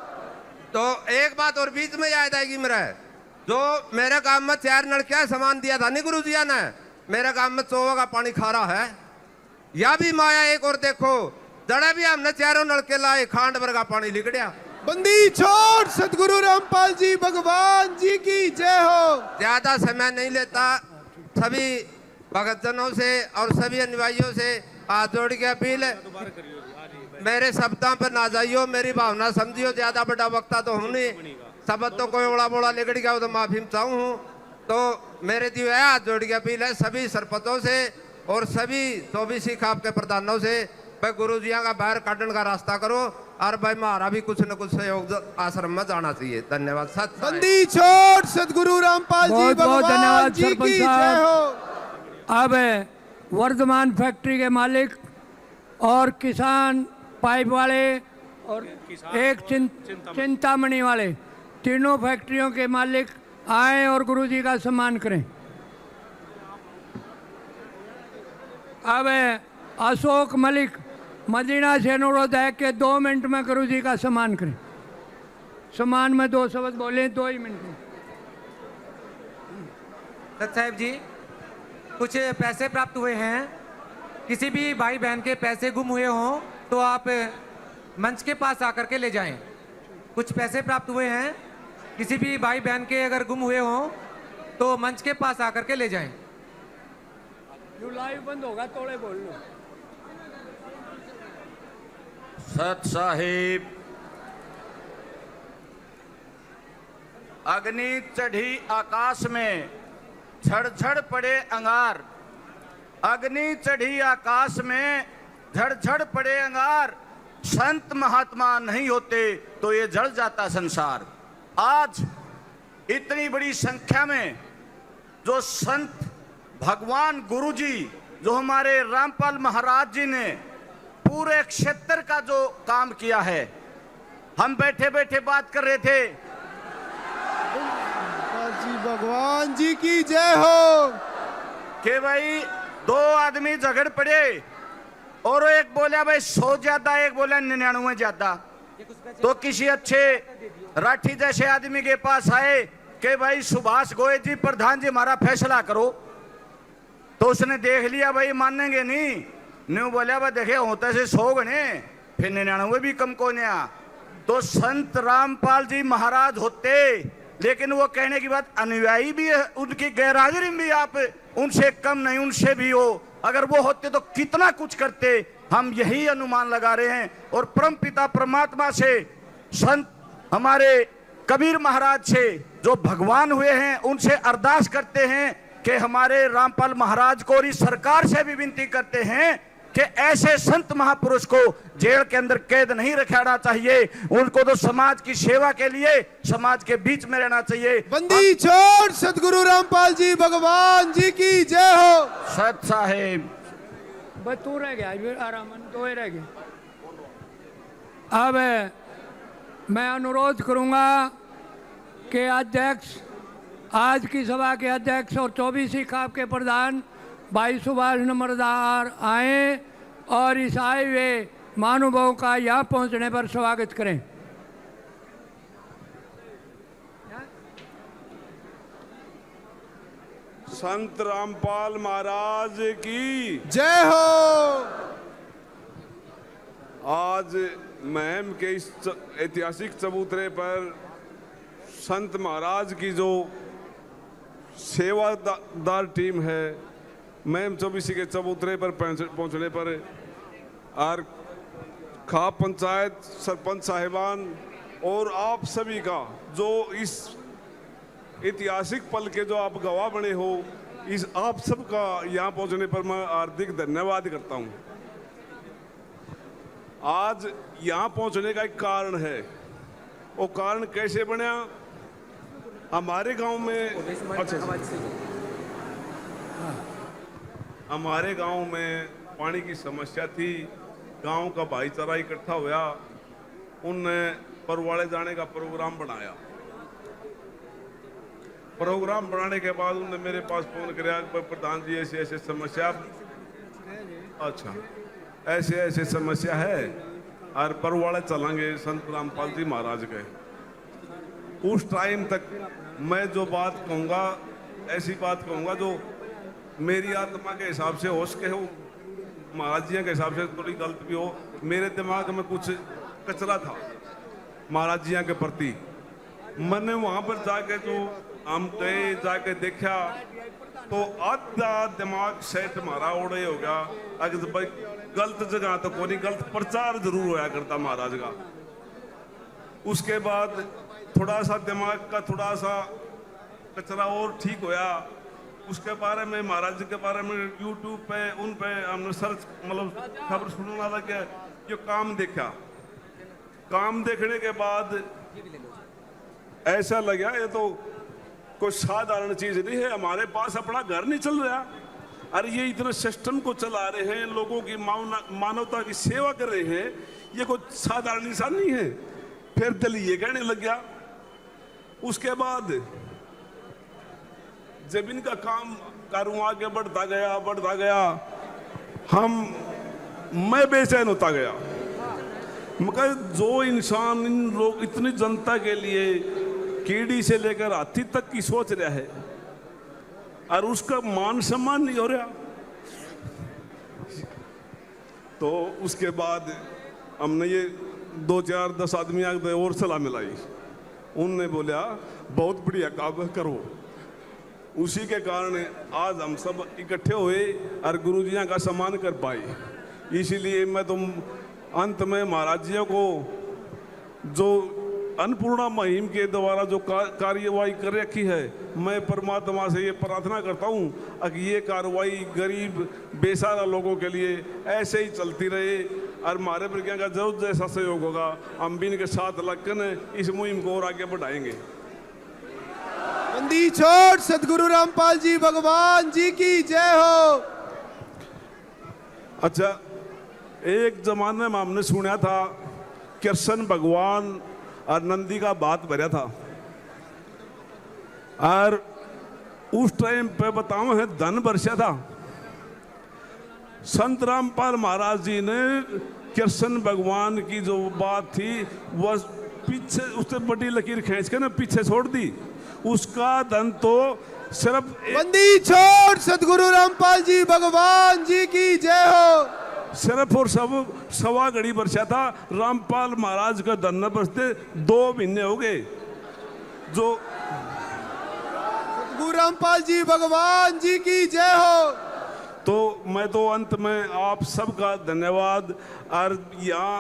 तो एक बात और बीच में याद आएगी मेरा, जो मेरे गांव में 4 नलकियां सामान दिया था नहीं गुरु जिया ने, मेरे गांव में 24 का पानी खा रहा है। या भी माया एक और देखो, जड़ा भी हमने 4 नलके लाए, खांड भर का पानी लिख गया। बंदी छोड़ सदगुरु रामपाल जी भगवान जी की जय हो। ज्यादा समय नहीं लेता, सभी भक्तजनों से और सभी अनुयायियों से हाथ जोड़ के अपील है, मेरे शब्दों पर ना जाइयो, मेरी भावना समझियो। ज्यादा बड़ा वक्ता तो हूँ नहीं, शब्द तो कोई बड़ा बोला लिगड़ गया तो माफी चाहूँ हूँ। तो मेरे दिए हाथ जोड़ के अपील है सभी सरपंचों से और सभी 24 खाप के प्रधानों से, भाई गुरु जिया का बाहर काटने का रास्ता करो और भाई हमारा भी कुछ न कुछ सहयोग आश्रम में जाना चाहिए। धन्यवाद। बंदी छोड़ सदगुरु रामपाल जी भगवान जी की जय हो। अब वर्धमान फैक्ट्री के मालिक और किसान पाइप वाले और एक चिंतामणि वाले, तीनों फैक्ट्रियों के मालिक आए और गुरुजी का सम्मान करें। अब अशोक मलिक मदीना से अनुरोध है कि 2 मिनट में गुरुजी का सम्मान करें। सम्मान में 2 शब्द बोले, 2 ही मिनट में। सत साहिब जी, कुछ पैसे प्राप्त हुए हैं। किसी भी भाई बहन के पैसे गुम हुए हों तो आप मंच के पास आकर के ले जाएं। कुछ पैसे प्राप्त हुए हैं, किसी भी भाई बहन के अगर गुम हुए हों तो मंच के पास आकर के ले जाएं। लाइव बंद होगा, थोड़े बोल लो। सत साहिब, अग्नि चढ़ी आकाश में, झड़झड़ पड़े अंगार। अग्नि चढ़ी आकाश में, झड़झड़ पड़े अंगार। संत महात्मा नहीं होते तो ये जल जाता संसार। आज इतनी बड़ी संख्या में जो संत भगवान गुरुजी, जो हमारे रामपाल महाराज जी ने पूरे क्षेत्र का जो काम किया है, हम बैठे बैठे बात कर रहे थे जी भगवान जी की जय हो कि भाई 2 आदमी झगड़ पड़े और एक बोला भाई 100 ज्यादा, एक बोला 99 ज्यादा। तो किसी अच्छे राठी जैसे आदमी के पास आए कि भाई सुभाष गोयल जी प्रधान जी हमारा फैसला करो। तो उसने देख लिया भाई मानेंगे नहीं, न्यू बोला भाई देखे होते से 100 गणे, फिर 99 भी कम को नया। तो संत रामपाल जी महाराज होते, लेकिन वो कहने की बात अनुयायी भी है, उनकी गैरहाजिरी भी आप उनसे कम नहीं, उनसे भी हो। अगर वो होते तो कितना कुछ करते, हम यही अनुमान लगा रहे हैं। और परम पिता परमात्मा से, संत हमारे कबीर महाराज से जो भगवान हुए हैं, उनसे अरदास करते हैं कि हमारे रामपाल महाराज को और इस सरकार से भी विनती करते हैं कि ऐसे संत महापुरुष को जेल के अंदर कैद नहीं रखना चाहिए। उनको तो समाज की सेवा के लिए समाज के बीच में रहना चाहिए। बंदी छोड़ सदगुरु रामपाल जी भगवान जी की जय हो। सत साहिब, बस तू रह गया, आराम तो रह गया। अब मैं अनुरोध करूंगा कि अध्यक्ष, आज की सभा के अध्यक्ष और 24 खाप के प्रधान भाई सुभाष नंबरदार आए और इस आए हुए महानुभावों का यहाँ पहुँचने पर स्वागत करें। संत रामपाल महाराज की जय हो। आज महम के इस ऐतिहासिक चबूतरे पर संत महाराज की जो सेवादार टीम है, महम 24 के चबूतरे पर पहुंचने पर और खाप पंचायत सरपंच साहिबान और आप सभी का जो इस ऐतिहासिक पल के जो आप गवाह बने हो, इस आप सबका यहाँ पहुँचने पर मैं हार्दिक धन्यवाद करता हूँ। आज यहाँ पहुँचने का एक कारण है। वो कारण कैसे बना? हमारे गांव में हमारे गांव में पानी की समस्या थी। गांव का भाईचारा इकट्ठा हुआ, उनने परवाड़े जाने का प्रोग्राम बनाया। प्रोग्राम बनाने के बाद उन्होंने मेरे पास फोन किया, प्रधान जी ऐसे ऐसे समस्या, अच्छा ऐसे ऐसे समस्या है और परवाड़े चलेंगे संत रामपाल जी महाराज के। उस टाइम तक मैं जो बात कहूँगा, ऐसी बात कहूँगा जो मेरी आत्मा के हिसाब से हो सके, हो महाराज जी के हिसाब से थोड़ी गलत भी हो। मेरे दिमाग में कुछ कचरा था महाराज जी के प्रति। मैंने वहाँ पर जाके जो हम गए, जाके देखा तो आधा दिमाग सेट हमारा ओढ़े हो गया। अगर भाई गलत जगह तो कोई गलत प्रचार जरूर होया करता महाराज का। उसके बाद थोड़ा सा दिमाग का थोड़ा सा कचरा और ठीक होया। उसके बारे में महाराज जी के बारे में यूट्यूब पे उन पे हमने सर्च मतलब खबर सुनने वाला क्या ये काम देखा। काम देखने के बाद ऐसा लगा ये तो कोई साधारण चीज नहीं है। हमारे पास अपना घर नहीं चल रहा, अरे ये इतने सिस्टम को चला रहे हैं, लोगों की मानवता की सेवा कर रहे हैं, ये कोई साधारण इंसान नहीं है। फिर दिल ये कहने लग गया। उसके बाद जब इनका काम करूँ आगे बढ़ता गया मैं बेचैन होता गया। मगर जो इंसान इन लोग इतनी जनता के लिए कीड़ी से लेकर हाथी तक की सोच रहा है और उसका मान सम्मान नहीं हो रहा, तो उसके बाद हमने ये 2-4-10 आदमी आगे और सलाह मिलाई। उनने बोला बहुत बढ़िया काम करो। उसी के कारण आज हम सब इकट्ठे हुए और गुरु जी का सम्मान कर पाए। इसीलिए मैं तुम अंत में महाराज जी को जो अन्नपूर्णा मुहिम के द्वारा जो कार्यवाही कर रखी है, मैं परमात्मा से ये प्रार्थना करता हूँ कि ये कार्रवाई गरीब बेसहारा लोगों के लिए ऐसे ही चलती रहे और हमारे प्रज्ञा का जरूर जैसा सहयोग होगा हम भी इनके साथ लगकर इस मुहिम को और आगे बढ़ाएंगे। बंदी छोड़ सदगुरु रामपाल जी भगवान जी की जय हो। अच्छा, एक जमाने में हमने सुना था कृष्ण भगवान और नंदी का बात भरा था और उस टाइम पे बताओ है धन बरसा था। संत रामपाल महाराज जी ने कृष्ण भगवान की जो बात थी वह पीछे उससे बड़ी लकीर खींच के ना पीछे छोड़ दी। उसका धन तो सिर्फ बंदी छोड़ सदगुरु रामपाल जी भगवान जी की जय हो। सिर्फ और सब सवा घड़ी बरसा था। रामपाल महाराज का धन न बरसते 2 महीने हो गए। जो सदगुरु रामपाल जी भगवान जी की जय हो। तो मैं तो अंत में आप सबका धन्यवाद और यहाँ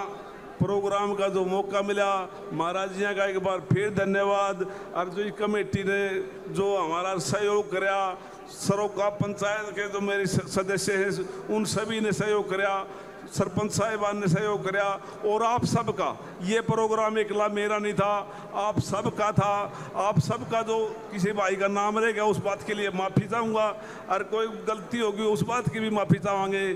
प्रोग्राम का जो मौका मिला महाराज जी का एक बार फिर धन्यवाद। और जो कमेटी ने जो हमारा सहयोग कराया, सरोका पंचायत के जो मेरे सदस्य हैं उन सभी ने सहयोग कराया, सरपंच साहिबान ने सहयोग कराया और आप सबका ये प्रोग्राम एकला मेरा नहीं था, आप सबका था। आप सबका जो किसी भाई का नाम रहेगा उस बात के लिए माफ़ी चाहूँगा और कोई गलती होगी उस बात की भी माफ़ी चाहेंगे।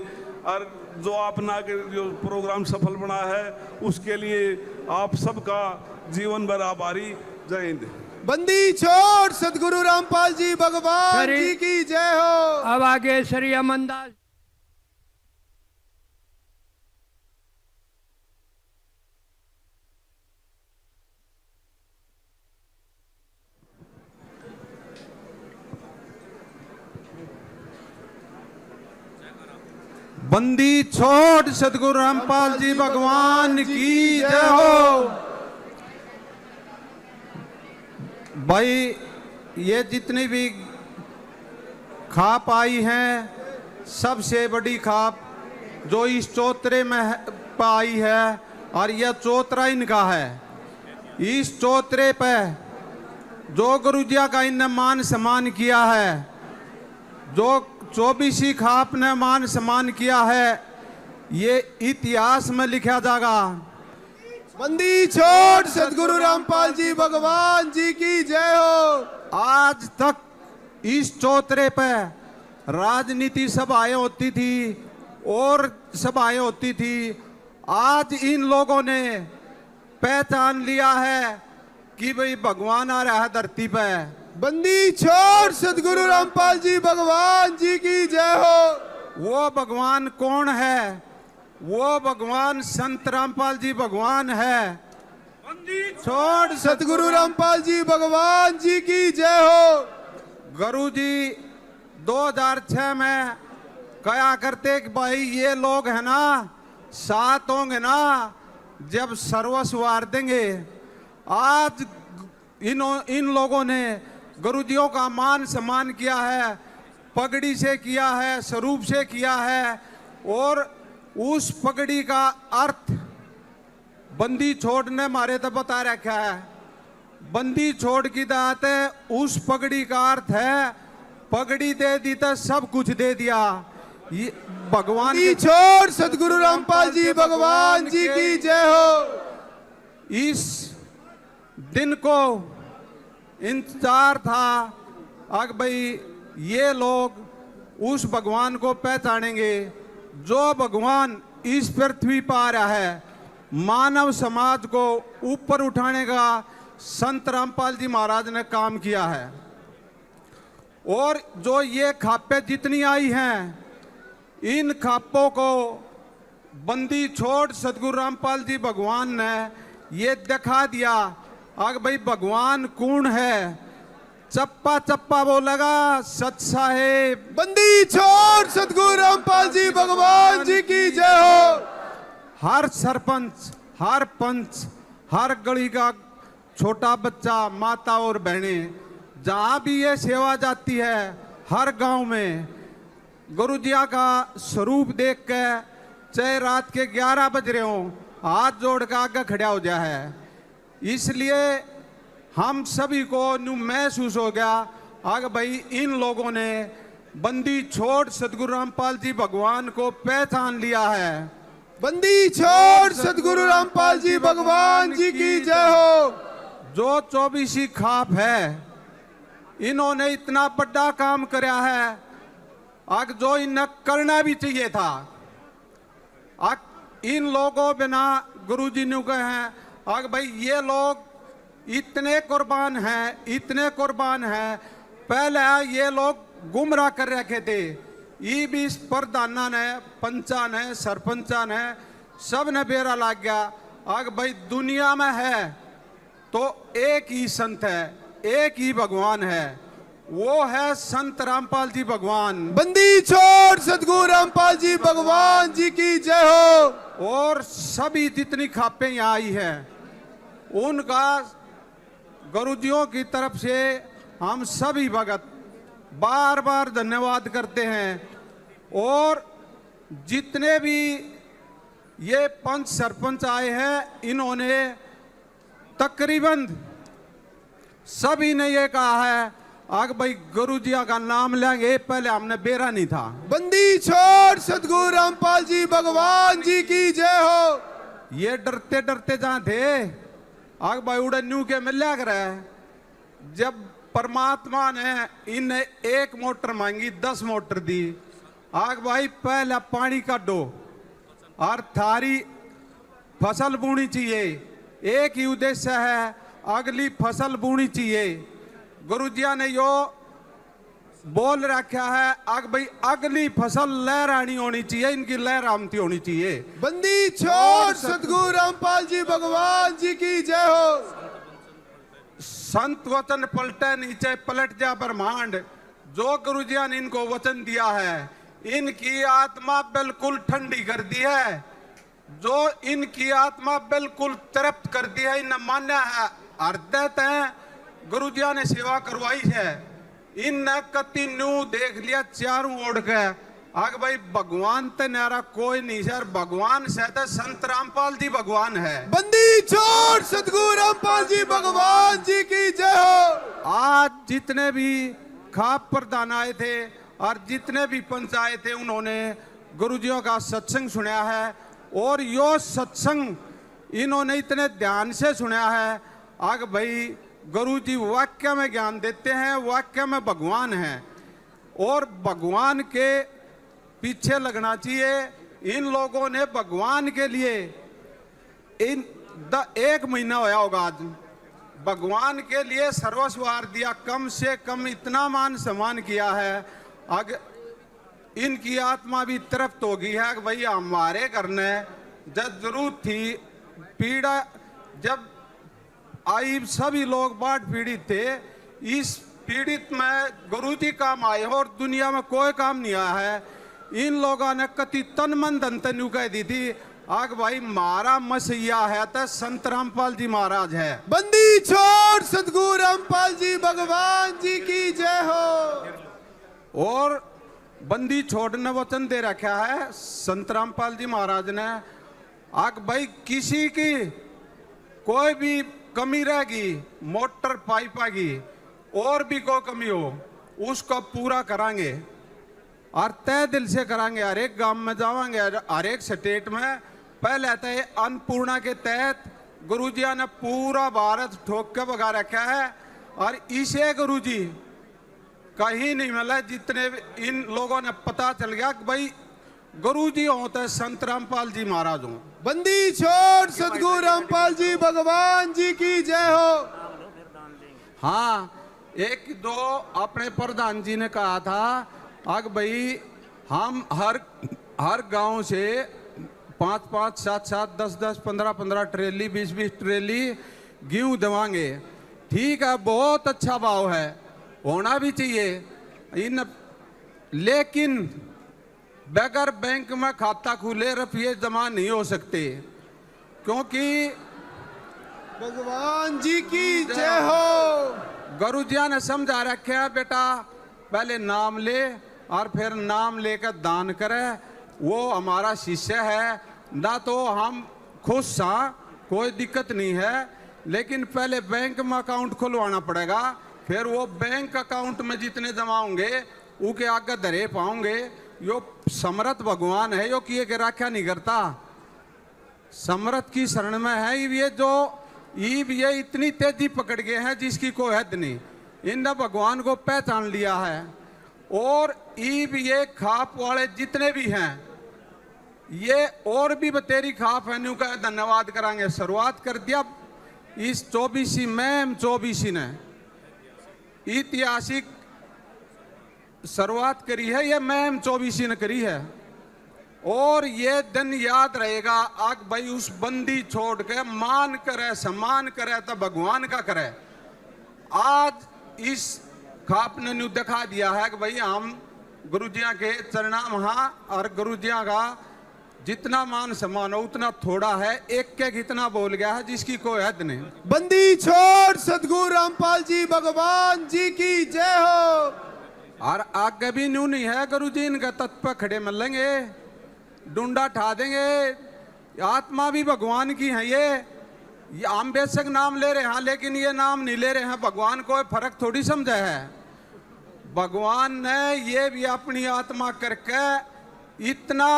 और जो आपने जो प्रोग्राम सफल बना है उसके लिए आप सबका जीवन भर आभारी। जय हिंद। बंदी छोड़ सदगुरु रामपाल जी भगवान जी की जय हो। अब आगे श्री अमनदास। बंदी छोड़ सदगुरु रामपाल जी भगवान की जय हो। भाई ये जितनी भी खाप आई हैं सबसे बड़ी खाप जो इस चौतरे में पाई है और यह चौतरा इनका है। इस चौतरे पे जो गुरुजिया का इनने मान सम्मान किया है, जो 24 खाप ने मान सम्मान किया है, ये इतिहास में लिखा जाएगा। बंदी छोड़ सदगुरु रामपाल जी भगवान जी की जय हो। आज तक इस चौतरे पे राजनीति सभाएं होती थी और सभाएं होती थी। आज इन लोगों ने पहचान लिया है कि भाई भगवान आ रहा है धरती पे। बंदी छोड़ सदगुरु रामपाल जी भगवान जी की जय हो। वो भगवान कौन है? वो भगवान संत रामपाल जी भगवान है। छोड़ सदगुरु रामपाल जी भगवान जी की जय हो। गुरु जी 2006 में कहा करते कि भाई ये लोग है ना साथ होंगे ना जब सर्वस्व वार देंगे। आज इन लोगों ने गुरुजियों का मान सम्मान किया है, पगड़ी से किया है, स्वरूप से किया है, और उस पगड़ी का अर्थ बंदी छोड़ ने मारे तो बता रखा है। बंदी छोड़ की दात है, उस पगड़ी का अर्थ है पगड़ी दे दी तो सब कुछ दे दिया। ये भगवान की छोड़ सदगुरु रामपाल जी भगवान जी की जय हो। इस दिन को इंतजार था अग भाई ये लोग उस भगवान को पहचानेंगे जो भगवान इस पृथ्वी पर आ रहा है। मानव समाज को ऊपर उठाने का संत रामपाल जी महाराज ने काम किया है। और जो ये खापे जितनी आई हैं, इन खापों को बंदी छोड़ सदगुरु रामपाल जी भगवान ने ये दिखा दिया अग भाई भगवान कौन है। चप्पा चप्पा बोलेगा सच साहेब। बंदी छोड़ सदगुरु रामपाल जी भगवान जी की जय हो। हर सरपंच, हर पंच, हर गली का छोटा बच्चा, माता और बहनें, जहाँ भी ये सेवा जाती है, हर गांव में गुरुजिया का स्वरूप देख के चाहे रात के 11 बज रहे हों, हाथ जोड़ के आगे खड़ा हो जाए है। इसलिए हम सभी को महसूस हो गया आगे भाई इन लोगों ने बंदी छोड़ सदगुरु रामपाल जी भगवान को पहचान लिया है। बंदी छोड़ सदगुरु रामपाल जी भगवान जी की जय हो। जो 24 खाप है, इन्होंने इतना बड़ा काम कराया है आग जो इन्हें करना भी चाहिए था। आग इन लोगों बिना गुरुजी ने कहे हैं आग भाई ये लोग इतने कुर्बान हैं, इतने कुर्बान हैं। पहले ये लोग गुमराह कर रखे थे। ये भी प्रधाना ने, पंचा ने, सरपंचा ने, सब ने बेरा लग गया आग भाई दुनिया में है तो एक ही संत है, एक ही भगवान है, वो है संत रामपाल जी भगवान। बंदी छोड़ सदगुरु रामपाल जी भगवान जी की जय हो। और सभी जितनी खापें यहाँ आई है उनका गुरुजियों की तरफ से हम सभी भगत बार बार धन्यवाद करते हैं। और जितने भी ये पंच सरपंच आए हैं, इन्होंने तकरीबन सभी ने ये कहा है आग भाई गुरुजिया का नाम लेंगे, पहले हमने बेरा नहीं था। बंदी छोड़ सदगुरु रामपाल जी भगवान जी की जय हो। ये डरते डरते जहां थे आग भाई उड़े न्यू के मिला कर जब परमात्मा ने इन्हें 1 मोटर मांगी 10 मोटर दी। आग भाई पहला पानी काटो और थारी फसल बोनी चाहिए, एक ही उद्देश्य है अगली फसल बोनी चाहिए। गुरुजिया ने यो बोल रखा है आग भाई अगली फसल लहरानी होनी चाहिए, इनकी लहरामती होनी चाहिए। बंदी छोड़ सदगुरु रामपाल जी भगवान जी की जय हो। संत वचन पलटे नीचे पलट जा ब्रह्मांड, जो गुरुजिया ने इनको वचन दिया है इनकी आत्मा बिल्कुल ठंडी कर दी है, जो इनकी आत्मा बिल्कुल तृप्त कर दी है। इन मान्य है हृदय तय गुरुजिया ने सेवा करवाई है। इन कति न्यू देख लिया चारों ओर के आग भाई भगवान ते न्यारा कोई नहीं सर, भगवान से तो संत रामपाल जी भगवान है। बंदी छोड़ सतगुरु रामपाल जी भगवान जी की जय हो। आज जितने भी खाप प्रधान आए थे और जितने भी पंच आए थे उन्होंने गुरुजियों का सत्संग सुना है, और यो सत्संग इन्होंने इतने ध्यान से सुना है। आग भाई गुरुजी वाक्य में ज्ञान देते हैं, वाक्य में भगवान है, और भगवान के पीछे लगना चाहिए। इन लोगों ने भगवान के लिए एक महीना होया होगा आज, भगवान के लिए सर्वस्व वार दिया, कम से कम इतना मान सम्मान किया है। अगर इनकी आत्मा भी तृप्त होगी है कि भाई हमारे करने जब जरूरत थी, पीड़ा जब आई, सभी लोग बाढ़ पीड़ित थे, इस पीड़ित में गुरुजी काम आए हो और दुनिया में कोई काम नहीं आया है। इन लोगों ने कति तन मन धन तनु कह दी थी। आग भाई मारा मसीहा है तो संत रामपाल जी महाराज है। बंदी छोड़ सतगुरु रामपाल जी भगवान जी की जय हो। और बंदी छोड़ने वचन दे रखा है संत रामपाल जी महाराज ने। आग भाई किसी की कोई भी कमी रहेगी, मोटर पाइप आगी और भी कोई कमी हो, उसको पूरा करांगे और तय दिल से करांगे। हर एक गांव में जावांगे, हर एक स्टेट में। पहले आता है अन्नपूर्णा के तहत गुरुजिया ने पूरा भारत ठोक के भगा रखा है, और इसे गुरुजी कहीं नहीं मिला। जितने इन लोगों ने पता चल गया कि भाई गुरुजी होते हैं संत रामपाल जी महाराज हो। बंदी छोड़ सतगुरु रामपाल जी भगवान जी की जय हो। हाँ, एक दो अपने प्रधान जी ने कहा था, आग भाई हम हर गांव से 5-5, 7-7, 10-10, 15-15 ट्रेली, 20-20 ट्रेली गेहूं दवाएंगे। ठीक है, बहुत अच्छा भाव है, होना भी चाहिए। लेकिन बगैर बैंक में खाता खुले रुपये जमा नहीं हो सकते, क्योंकि भगवान जी की जय हो। गुरुजिया ने समझा रखा है बेटा, पहले नाम ले और फिर नाम लेकर दान करे। वो हमारा शिष्य है ना, तो हम खुश हाँ, कोई दिक्कत नहीं है, लेकिन पहले बैंक में अकाउंट खुलवाना पड़ेगा। फिर वो बैंक अकाउंट में जितने जमा होंगे उनके आगे धरे पाओगे। यो समर्थ भगवान है, यो किए के राख्या नहीं करता, समर्थ की शरण में है। ये इतनी तेजी पकड़ गए हैं जिसकी कोई हद नहीं। इनने भगवान को पहचान लिया है। और ये खाप वाले जितने भी हैं, ये और भी बतेरी खाप है, न्यू का धन्यवाद करांगे। शुरुआत कर दिया इस 24 मैम 24 ने ऐतिहासिक शुरुआत करी है, ये मैम 24 ने करी है। और ये दिन याद रहेगा। आग भाई उस बंदी छोड़ के मान करे, सम्मान करे तो भगवान का करे। आज इस खाप ने न्यू दिखा दिया है कि भाई हम गुरुजिया के चरणाम हाँ, और गुरुजिया का जितना मान सम्मान हो उतना थोड़ा है। एक इतना बोल गया है जिसकी कोई हद नहीं। बंदी छोड़ सतगुरु रामपाल जी भगवान जी की जय हो। और आगे भी न्यू नहीं है, गुरुजी इनके तत्व खड़े मिलेंगे, डूंडा ठा देंगे। आत्मा भी भगवान की है। ये हम बेशक नाम ले रहे हैं, लेकिन ये नाम नहीं ले रहे हैं। भगवान को फर्क थोड़ी समझा है। भगवान ने ये भी अपनी आत्मा करके इतना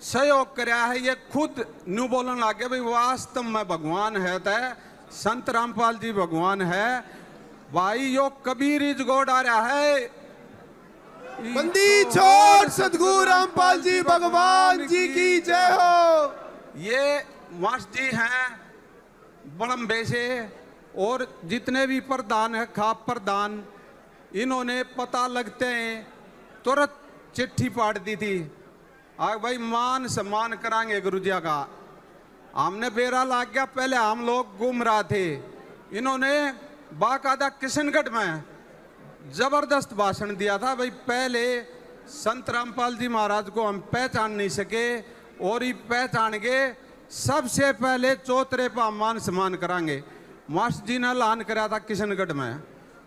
सहयोग कराया है। ये खुद न्यू बोलने लगे भाई वास्तव में भगवान है, तो संत रामपाल जी भगवान है। भाई यो कबीर इज गॉड आ रहा है। बंदी छोड़ सतगुरु रामपाल जी भगवान जी की जय हो। ये मास्टर जी हैं बड़म्बे से, और जितने भी प्रधान है खाप प्रधान, इन्होंने पता लगते हैं तुरंत चिट्ठी पाट दी थी। आग भाई मान सम्मान करांगे गुरुजिया का। हमने बेरा लाग गया, पहले हम लोग घूम रहा थे। इन्होंने बाकायदा किशनगढ़ में जबरदस्त भाषण दिया था। भाई पहले संत रामपाल जी महाराज को हम पहचान नहीं सके, और ये पहचान के सबसे पहले चौतरे पर मान सम्मान करांगे। मास्टर जी ने ऐलान करा था किशनगढ़ में,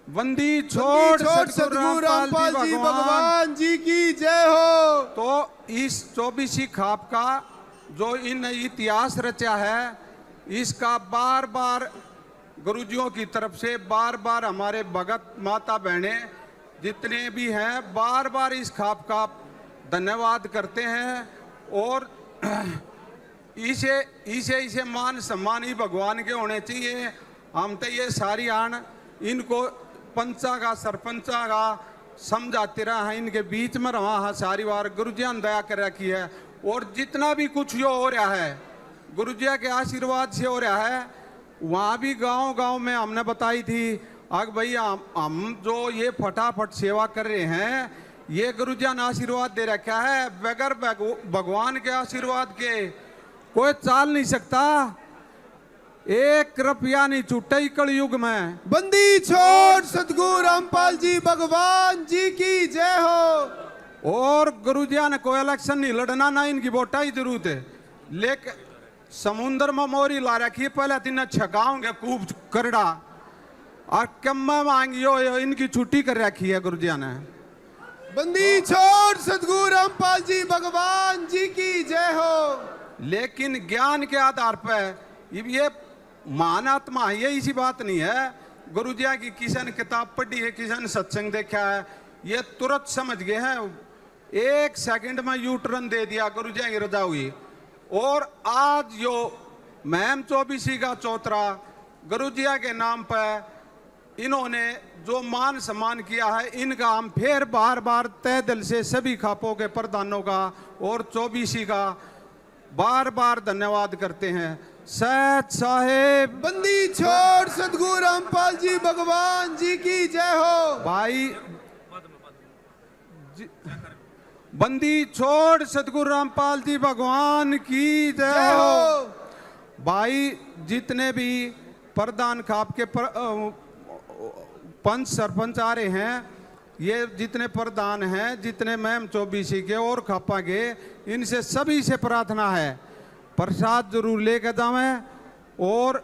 बंदी छोड़ सतगुरु रामपाल जी भगवान जी की जय हो। तो इस 24वीं खाप का जो इन इतिहास रचा है, इसका बार बार गुरुजियों की तरफ से बार बार हमारे भगत माता बहने जितने भी हैं बार बार इस खाप का धन्यवाद करते हैं। और इसे मान सम्मान ही भगवान के होने चाहिए। हम तो ये सारी आन इनको पंचा का सरपंचा का समझाते रहा है, इनके बीच में रहा है सारी बार। गुरुजिया ने दया कर रखी है और जितना भी कुछ यो हो रहा है गुरुजिया के आशीर्वाद से हो रहा है। वहाँ भी गांव में हमने बताई थी अग भाई हम जो ये फटाफट सेवा कर रहे हैं ये गुरुजिया ने आशीर्वाद दे रखा है। बगैर भगवान के आशीर्वाद के कोई चाल नहीं सकता। 1 रुपया नहीं छूटा कलयुग में। बंदी छोड़ सतगुरु रामपाल जी भगवान जी की जय हो। और गुरुजिया ने कोई इलेक्शन नहीं लड़ना, ना इनकी वोटा ही जरूरत है। लेकिन समुद्र में मोरी ला रखी, पहले तीन छकाओगे खूब करड़ा और कम मांगी हो इनकी छुट्टी कर रखी है गुरुजिया ने। बंदी छोड़ सतगुरु रामपाल जी भगवान जी की जय हो। लेकिन ज्ञान के आधार पर ये महान आत्मा है, ये इसी बात नहीं है। गुरुजिया की किसी ने किताब पढ़ी है, किसी ने सत्संग देखा है, ये तुरंत समझ गए हैं। 1 सेकंड में यू टर्न दे दिया, गुरुजिया की रजा हुई। और आज जो महम 24 का चौतरा गुरुजिया के नाम पर इन्होंने जो मान सम्मान किया है, इनका हम फिर बार बार तहे दिल से सभी खापों के प्रधानों का और 24 का बार बार धन्यवाद करते हैं। सत साहेब बंदी छोड़ सतगुरु रामपाल जी भगवान जी की जय हो। भाई बंदी छोड़ सतगुरु रामपाल जी भगवान की जय हो। भाई जितने भी प्रधान खाप के पंच सरपंच आ रहे हैं, ये जितने प्रधान हैं, जितने मैम 24 के और खापा के, इनसे सभी से प्रार्थना है प्रसाद जरूर लेकर जावें और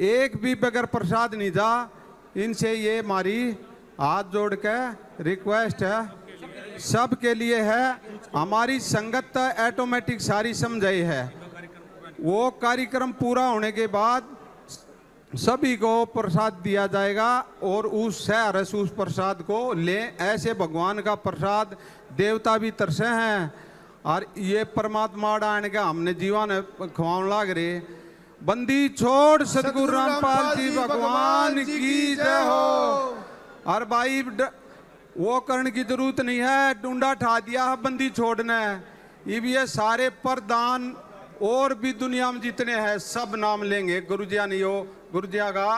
एक भी बगैर प्रसाद नहीं जा। इनसे ये हमारी हाथ जोड़ के रिक्वेस्ट है, सब के लिए है। हमारी संगत ऑटोमेटिक सारी समझाई है। वो कार्यक्रम पूरा होने के बाद सभी को प्रसाद दिया जाएगा और उस प्रसाद को ले। ऐसे भगवान का प्रसाद देवता भी तरसे हैं और ये परमात्मा डान का हमने जीवन खवान लाग रहे। बंदी छोड़ सतगुरु रामपाल जी भगवान की जय हो। और भाई वो करने की जरूरत नहीं है, डूंडा ठा दिया है बंदी छोड़ने। ये सारे प्रधान और भी दुनिया में जितने हैं सब नाम लेंगे। गुरुजिया नहीं हो, गुरुजिया का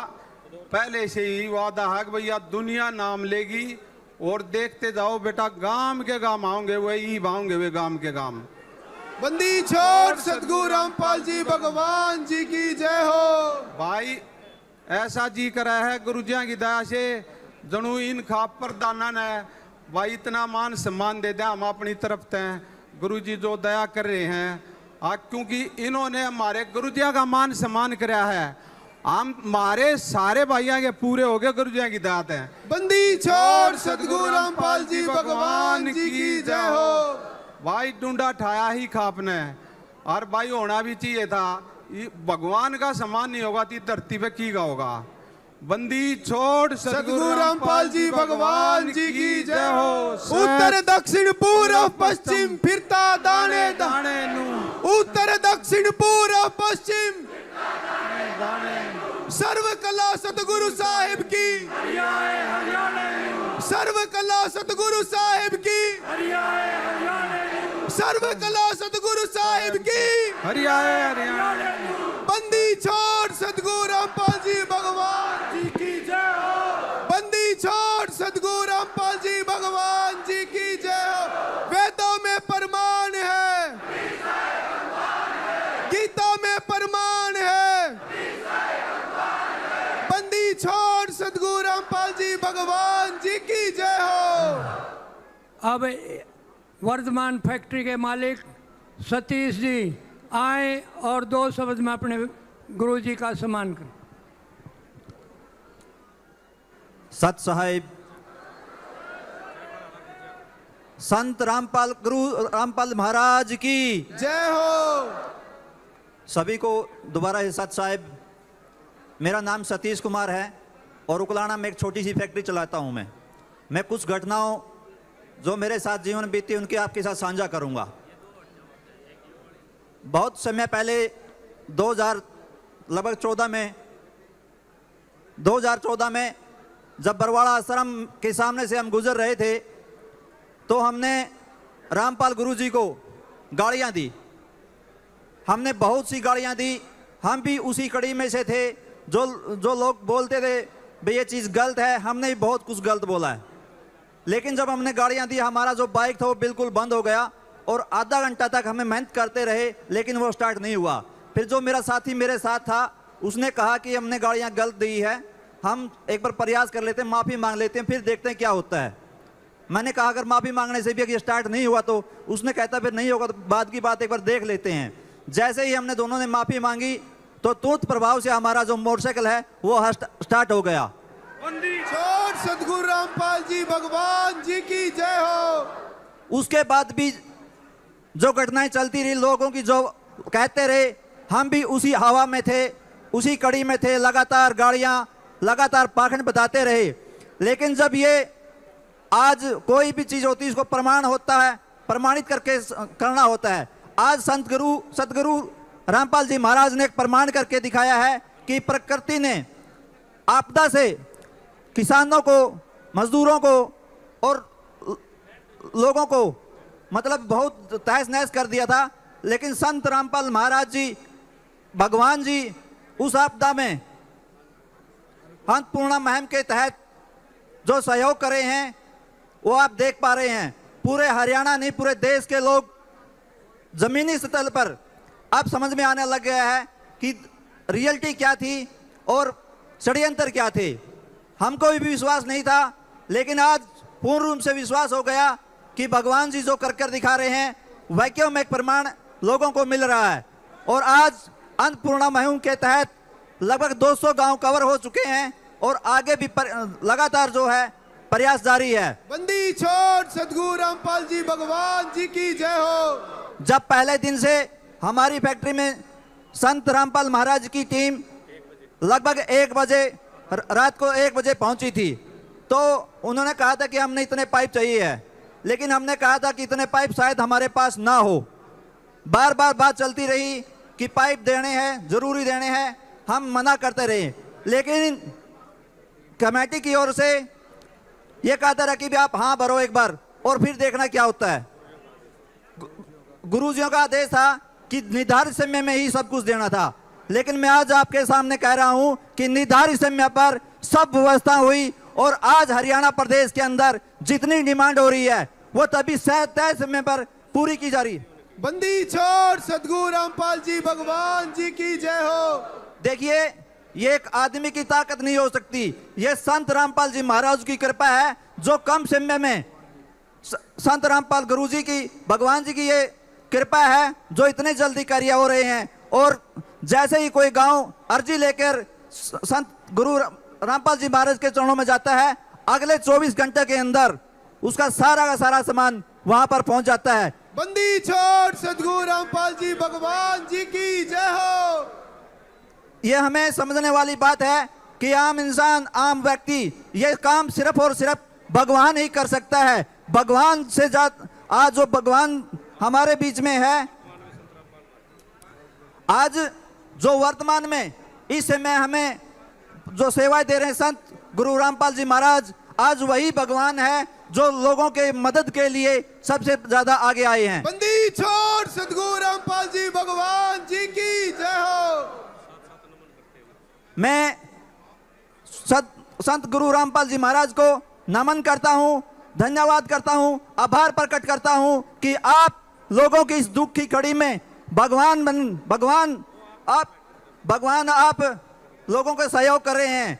पहले से ही वादा है कि भैया दुनिया नाम लेगी। और देखते जाओ बेटा, गांव के गांव आओगे वही भाओगे वे गांव के गांव। बंदी छोड़ सतगुरु रामपाल जी भगवान जी की जय हो। भाई ऐसा जी करा है गुरुजिया की दया से, जनू इन खाप प्रधाना ने भाई इतना मान सम्मान दे दिया। हम अपनी तरफ से गुरुजी जो दया कर रहे हैं, क्योंकि इन्होंने हमारे गुरुजिया का मान सम्मान कराया है। हम हमारे सारे भाइयों के पूरे हो गए गुरुजिया की दात है। बंदी छोड़ सतगुरु रामपाल जी भगवान जी की जय हो। भाई डूंडा ठाया ही खापने और भाई होना भी चाहिए था। भगवान का सम्मान नहीं होगा तो धरती पे की का होगा। बंदी छोड़ सतगुरु रामपाल जी भगवान जी की जय हो। उत्तर दक्षिण पूर्व पश्चिम फिरता दाने दाने उत्तर दक्षिण पूर्व पश्चिम सर्व कला सतगुरु साहिब की, सर्व कला सतगुरु साहिब की, सर्व कला सतगुरु साहिब की। हरियाणा बंदी छोड़ सतगुरु रामपाल जी भगवान जी की जय हो। बंदी छोड़ सतगुरु रामपाल जी भगवान जी की जय हो। वेदों में प्रमाण है, गीता में प्रमाण है। बंदी छोड़ सतगुरु रामपाल जी भगवान जी की जय हो। अब वर्धमान फैक्ट्री के मालिक सतीश जी आए और 2 शब्द में अपने गुरुजी का सम्मान करें। सत साहिब संत रामपाल गुरु रामपाल महाराज की जय हो। सभी को दोबारा सत साहिब। मेरा नाम सतीश कुमार है और उकलाना में एक छोटी सी फैक्ट्री चलाता हूं। मैं कुछ घटनाओं जो मेरे साथ जीवन बीती उनके आपके साथ साझा करूंगा। बहुत समय पहले 2014 में जब बरवाड़ा आश्रम के सामने से हम गुजर रहे थे तो हमने रामपाल गुरुजी को गाड़ियां दी। हमने बहुत सी गाड़ियां दी। हम भी उसी कड़ी में से थे जो लोग बोलते थे भाई ये चीज़ गलत है। हमने भी बहुत कुछ गलत बोला है, लेकिन जब हमने गाड़ियां दी हमारा जो बाइक था वो बिल्कुल बंद हो गया और आधा घंटा तक हमें मेहनत करते रहे लेकिन वो स्टार्ट नहीं हुआ। फिर जो मेरा साथी मेरे साथ था उसने कहा कि हमने गाड़ियां गलत दी है, हम एक बार प्रयास कर लेते हैं, माफ़ी मांग लेते हैं, फिर देखते हैं क्या होता है। मैंने कहा अगर माफ़ी मांगने से भी अगर स्टार्ट नहीं हुआ तो उसने कहता फिर नहीं होगा तो बाद की बात एक बार देख लेते हैं। जैसे ही हमने दोनों ने माफ़ी मांगी तो तुरंत प्रभाव से हमारा जो मोटरसाइकिल है वो स्टार्ट हो गया। छोड़ सतगुरु रामपाल जी भगवान जी की जय हो। उसके बाद भी जो घटनाएं चलती रही, लोगों की जो कहते रहे, हम भी उसी हवा में थे, उसी कड़ी में थे, लगातार गाड़ियां लगातार पाखंड बताते रहे। लेकिन जब ये आज कोई भी चीज होती है इसको प्रमाण होता है, प्रमाणित करके करना होता है। आज सतगुरु रामपाल जी महाराज ने एक प्रमाण करके दिखाया है कि प्रकृति ने आपदा से किसानों को, मजदूरों को और लोगों को मतलब बहुत तहस नहस कर दिया था, लेकिन संत रामपाल महाराज जी भगवान जी उस आपदा में अन्नपूर्णा मुहिम के तहत जो सहयोग करे हैं वो आप देख पा रहे हैं। पूरे हरियाणा नहीं पूरे देश के लोग जमीनी सतह पर अब समझ में आने लग गया है कि रियलिटी क्या थी और षड्यंत्र क्या थे। हमको भी विश्वास नहीं था, लेकिन आज पूर्ण रूप से विश्वास हो गया कि भगवान जी जो कर दिखा रहे हैं वाक्यों में एक प्रमाण लोगों को मिल रहा है। और आज अन्नपूर्णा मुहिम के तहत लगभग 200 गांव कवर हो चुके हैं और आगे भी लगातार जो है प्रयास जारी है। बंदी छोड़ सतगुरु रामपाल जी भगवान जी की जय हो। जब पहले दिन से हमारी फैक्ट्री में संत रामपाल महाराज की टीम लगभग 1 बजे रात को 1 बजे पहुंची थी तो उन्होंने कहा था कि हमने इतने पाइप चाहिए है, लेकिन हमने कहा था कि इतने पाइप शायद हमारे पास ना हो। बार बार बात चलती रही कि पाइप देने हैं, जरूरी देने हैं, हम मना करते रहे, लेकिन कमेटी की ओर से ये कहता रहा कि भी आप हाँ भरो एक बार और फिर देखना क्या होता है। गुरुजियों का आदेश था कि निर्धारित समय में ही सब कुछ देना था, लेकिन मैं आज आपके सामने कह रहा हूं कि निर्धारित समय पर सब व्यवस्था हुई और आज हरियाणा प्रदेश के अंदर जितनी डिमांड हो रही है वो तभी तय समय पर पूरी की जा रही है। बंदी छोड़ सतगुरु रामपाल जी भगवान जी की जय हो। देखिए ये एक आदमी की ताकत नहीं हो सकती, ये संत रामपाल जी महाराज की कृपा है जो कम समय में संत रामपाल गुरु जी की भगवान जी की ये कृपा है जो इतने जल्दी कार्य हो रहे हैं। और जैसे ही कोई गांव अर्जी लेकर संत गुरु रामपाल जी महाराज के चरणों में जाता है, अगले 24 घंटे के अंदर उसका सारा का सारा सामान वहां पर पहुंच जाता है। बंदी छोड़ सतगुरु रामपाल जी भगवान जी की जय हो। यह हमें समझने वाली बात है कि आम इंसान, आम व्यक्ति यह काम सिर्फ और सिर्फ भगवान ही कर सकता है। भगवान से आज जो भगवान हमारे बीच में है, आज जो वर्तमान में इस समय हमें जो सेवाएं दे रहे हैं संत गुरु रामपाल जी महाराज, आज वही भगवान है जो लोगों के मदद के लिए सबसे ज्यादा आगे आए हैं। बंदी छोड़ सतगुरु रामपाल जी भगवान जी की जय हो। मैं संत गुरु रामपाल जी महाराज को नमन करता हूं, धन्यवाद करता हूं, आभार प्रकट करता हूं कि आप लोगों की इस दुख की घड़ी में भगवान आप लोगों का सहयोग कर रहे हैं।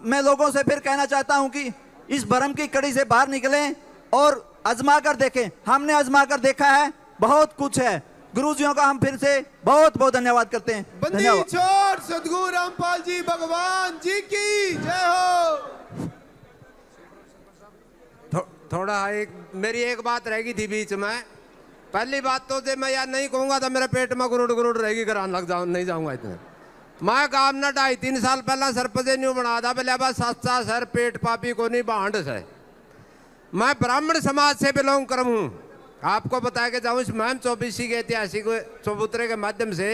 मैं लोगों से फिर कहना चाहता हूं कि इस भ्रम की कड़ी से बाहर निकलें और आजमा कर देखें। हमने आजमा कर देखा है, बहुत कुछ है। गुरुजियों का हम फिर से बहुत बहुत धन्यवाद करते हैं। बंदी छोड़ सतगुरु रामपाल जी भगवान जी की जय हो। थोड़ा मेरी एक बात रहेगी थी बीच में। पहली बात तो जे मैं यार नहीं कहूँगा तो मेरे पेट में गुरुड़ गुरुड़ रहेगी, करान लग जाऊँ, नहीं जाऊँगा इतने। मैं काम ना 2.5-3 साल पहला सरपंच न्यू बना था, पहले बस सच्चा सर पेट पापी को नहीं बांड से। मैं ब्राह्मण समाज से बिलोंग कर हूँ। आपको बता के जाऊँ इस महम चौबीसी के ऐतिहासिक चबूतरे के माध्यम से,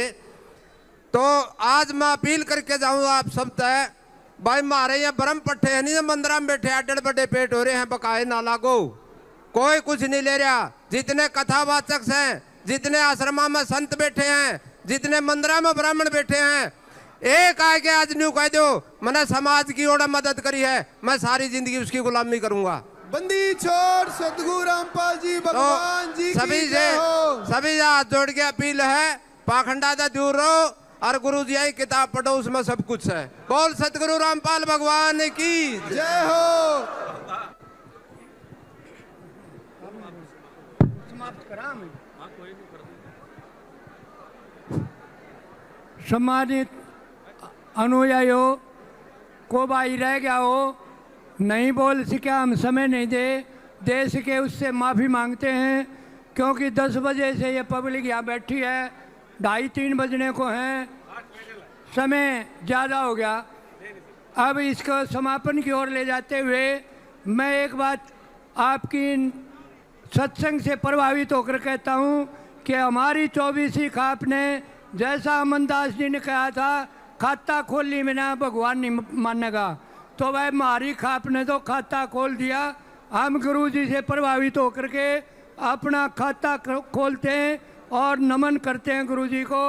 तो आज मैं अपील करके जाऊँ आप सब तय, भाई मारे यहाँ ब्रह्म पट्टे है नहीं, मंदिर में बैठे 8 बड़े पेट हो रहे हैं, बकाए ना लागो, कोई कुछ नहीं ले रहा। जितने कथावाचक हैं, जितने आश्रमा में संत बैठे हैं, जितने मंदिर में ब्राह्मण बैठे हैं, एक आके आज न्यू कह दो मैंने समाज की ओर मदद करी है, मैं सारी जिंदगी उसकी गुलामी करूंगा। बंदी छोड़ सतगुरु रामपाल जी भगवान जी सभी की से जय हो। सभी हाथ जोड़ के अपील है, पाखंडा से दूर रहो और गुरु जी की किताब पढ़ो, उसमें सब कुछ है। बोल सतगुरु रामपाल भगवान की जय हो। सम्मानित अनुयायियों को भाई रह गया हो, नहीं बोल सके, हम समय नहीं दे सके, उससे माफ़ी मांगते हैं, क्योंकि 10 बजे से ये पब्लिक यहाँ बैठी है, 2:30-3 बजने को हैं, समय ज़्यादा हो गया। अब इसको समापन की ओर ले जाते हुए मैं एक बात आपकी सत्संग से प्रभावित होकर कहता हूँ कि हमारी 24वीं खाप ने, जैसा अमनदास जी ने कहा था, खाता खोल ली बिना भगवान नहीं मानेगा, तो भाई हमारी खाप ने तो खाता खोल दिया। हम गुरु जी से प्रभावित होकर के अपना खाता खोलते हैं और नमन करते हैं गुरु जी को।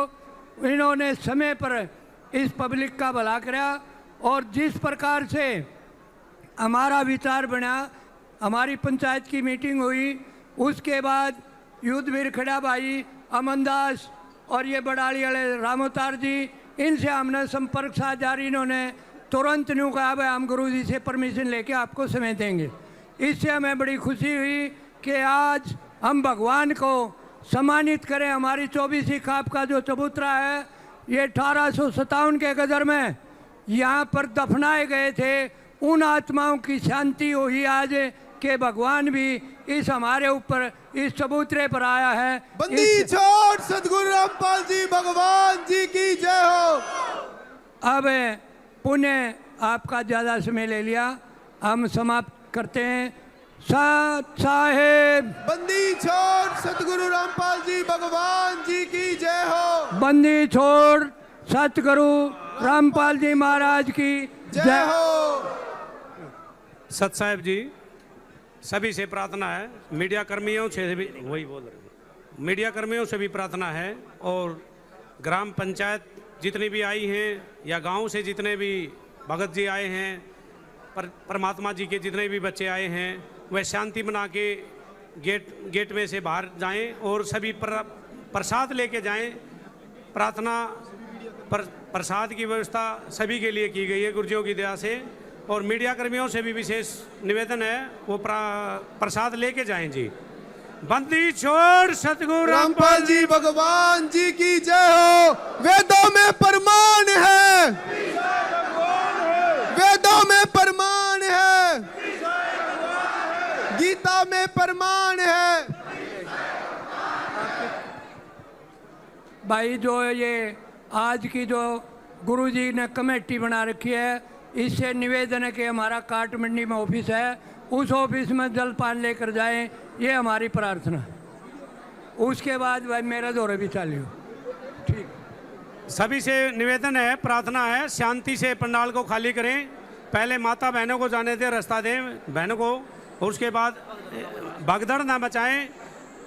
इन्होंने समय पर इस पब्लिक का भला करा और जिस प्रकार से हमारा विचार बना, हमारी पंचायत की मीटिंग हुई, उसके बाद युद्धवीर खड़ा भाई अमनदास और ये बड़ाली वाले रामोतार जी, इनसे हमने संपर्क साध जारी, इन्होंने तुरंत न्यू कहा भाई हम गुरु जी से परमिशन लेके आपको समय देंगे। इससे हमें बड़ी खुशी हुई कि आज हम भगवान को सम्मानित करें। हमारी 24वीं खाप का जो चबूतरा है, ये 1857 के गदर में यहाँ पर दफनाए गए थे। उन आत्माओं की शांति हुई आज कि भगवान भी इस हमारे ऊपर इस चबूतरे पर आया है। बंदी छोड़ सतगुरु रामपाल जी भगवान जी की जय हो। अब पुण्य आपका ज़्यादा समय ले लिया, हम समाप्त करते हैं। सत साहेब बंदी छोड़ सतगुरु रामपाल जी भगवान जी की जय हो। बंदी छोड़ सतगुरु रामपाल जी महाराज की जय हो। सत साहेब जी, सभी से प्रार्थना है, मीडिया कर्मियों से भी, वही बोल रहे हैं, मीडिया कर्मियों से भी प्रार्थना है और ग्राम पंचायत जितनी भी आई हैं या गांव से जितने भी भगत जी आए हैं, परमात्मा जी के जितने भी बच्चे आए हैं, वह शांति बना के गेट में से बाहर जाएं और सभी प्रसाद लेके जाएं। प्रार्थना प्रसाद की व्यवस्था सभी के लिए की गई है गुरुजियों की दया से, और मीडिया कर्मियों से भी विशेष निवेदन है वो प्रसाद लेके जाएं जी। बंदी छोड़ सतगुरु रामपाल जी भगवान जी की जय हो। वेदों में प्रमाण है, वेदों में प्रमाण है, गीता में प्रमाण है। भाई जो ये आज की जो गुरुजी ने कमेटी बना रखी है, इससे निवेदन है कि हमारा काट मंडी में ऑफिस है, उस ऑफिस में जलपान लेकर जाएं, ये हमारी प्रार्थना। उसके बाद भाई मेरा दौरे भी चालू। ठीक, सभी से निवेदन है, प्रार्थना है, शांति से पंडाल को खाली करें। पहले माता बहनों को जाने दें, रास्ता दें बहनों को, और उसके बाद भगदड़ ना मचाएं।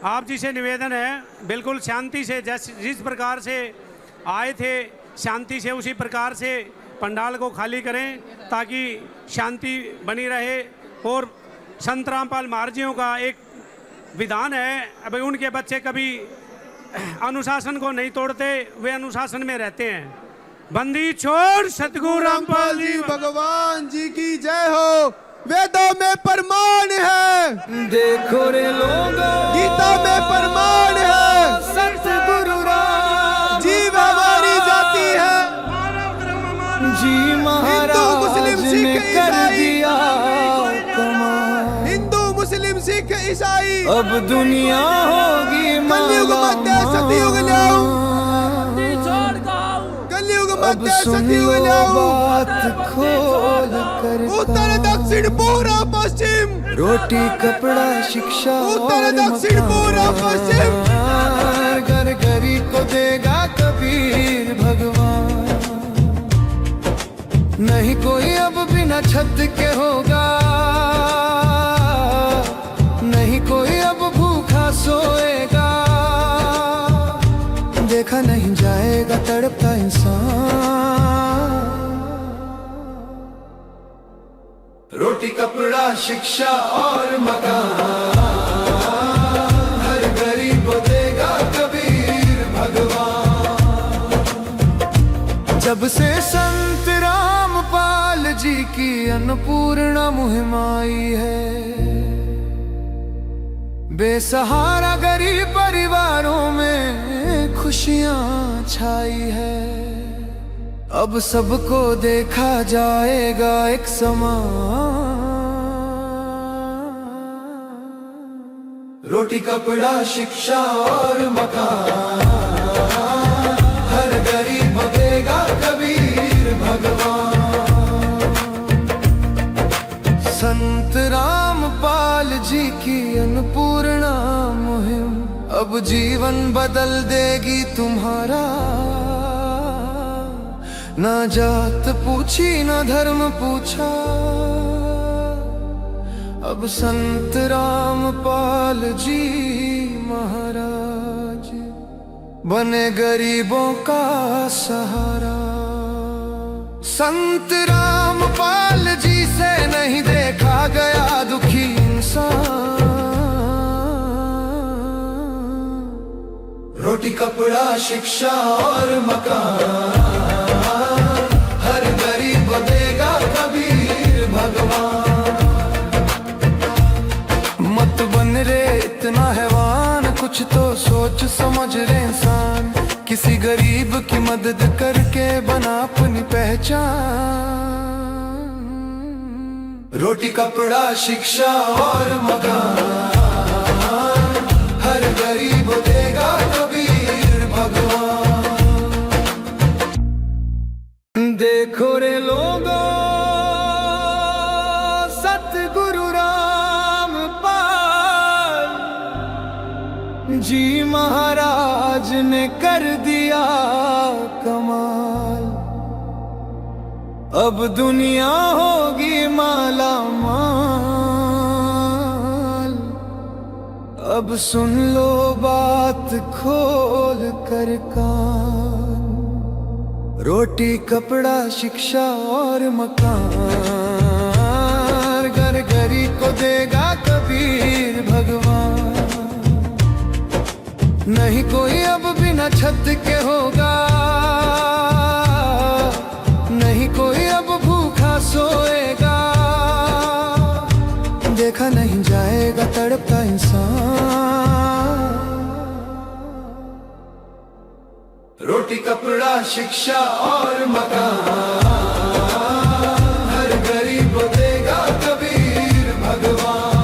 आप जी से निवेदन है, बिल्कुल शांति से, जिस प्रकार से आए थे शांति से उसी प्रकार से पंडाल को खाली करें ताकि शांति बनी रहे। और संत रामपाल महाराजियों का एक विधान है, अभी उनके बच्चे कभी अनुशासन को नहीं तोड़ते, वे अनुशासन में रहते हैं। बंदी छोड़ सतगुरु रामपाल जी भगवान जी की जय हो। वेदों में प्रमाण है, देखो रे लोगों, गीता में प्रमाण है, सतगुरु राम जीव हमारी जाति है, जी महाराज हिंदू मुस्लिम ने सिख कर ईसाई, दिया कमाल। हिंदू मुस्लिम ईसाई अब दुनिया होगी कलयुग मध्य सतयुग ल्याऊ कलयुग अब मध्य सुन सतयुग लो ल्याऊ बात खोल कर उत्तर दक्षिण पूर्व पश्चिम रोटी कपड़ा शिक्षा उत्तर और दक्षिण पूर्व पश्चिम मकान घर घरी को देगा कबीर भगवान नहीं कोई अब बिना छत के होगा नहीं कोई अब भूखा सोएगा देखा नहीं जाएगा तड़पता इंसान रोटी कपड़ा शिक्षा और मकान हर गरीब को देगा कबीर भगवान जब से संत रामपाल जी की अन्नपूर्णा मुहिम आई है बेसहारा गरीब परिवारों में खुशियां छाई है अब सबको देखा जाएगा एक समान रोटी कपड़ा शिक्षा और मकान हर गरीब देगा कबीर भगवान संत रामपाल जी की अन्नपूर्णा मुहिम अब जीवन बदल देगी तुम्हारा ना जात पूछी ना धर्म पूछा अब संत रामपाल जी महाराज बने गरीबों का सहारा संत रामपाल जी से नहीं देखा गया दुखी इंसान रोटी कपड़ा शिक्षा और मकान हर गरीब देगा कबीर भगवान मत बन रे इतना हैवान कुछ तो सोच समझ रे इंसान किसी गरीब की मदद करके बना अपनी पहचान रोटी कपड़ा शिक्षा और मकान हर गरीब देगा कबीर भगवान देखो रे लोगों सतगुरु रामपाल जी महाराज ने कर दिया कमाल अब दुनिया होगी माला माल अब सुन लो बात खोल कर कान रोटी कपड़ा शिक्षा और मकान घर घरी को देगा कबीर भगवान नहीं कोई अब बिना छत के होगा नहीं कोई अब भूखा सोएगा देखा नहीं जाएगा तड़पता इंसान रोटी कपड़ा शिक्षा और मकान हर गरीब देगा कबीर भगवान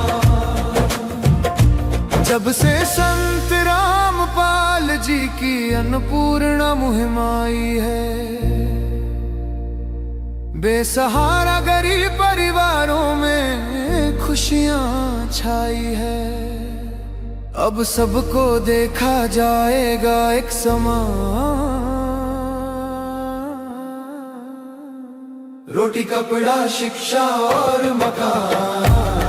जब से संत रामपाल जी की अन्नपूर्णा मुहिम आई है बेसहारा गरीब परिवारों में खुशियां छाई है अब सबको देखा जाएगा एक समान रोटी कपड़ा शिक्षा और मकान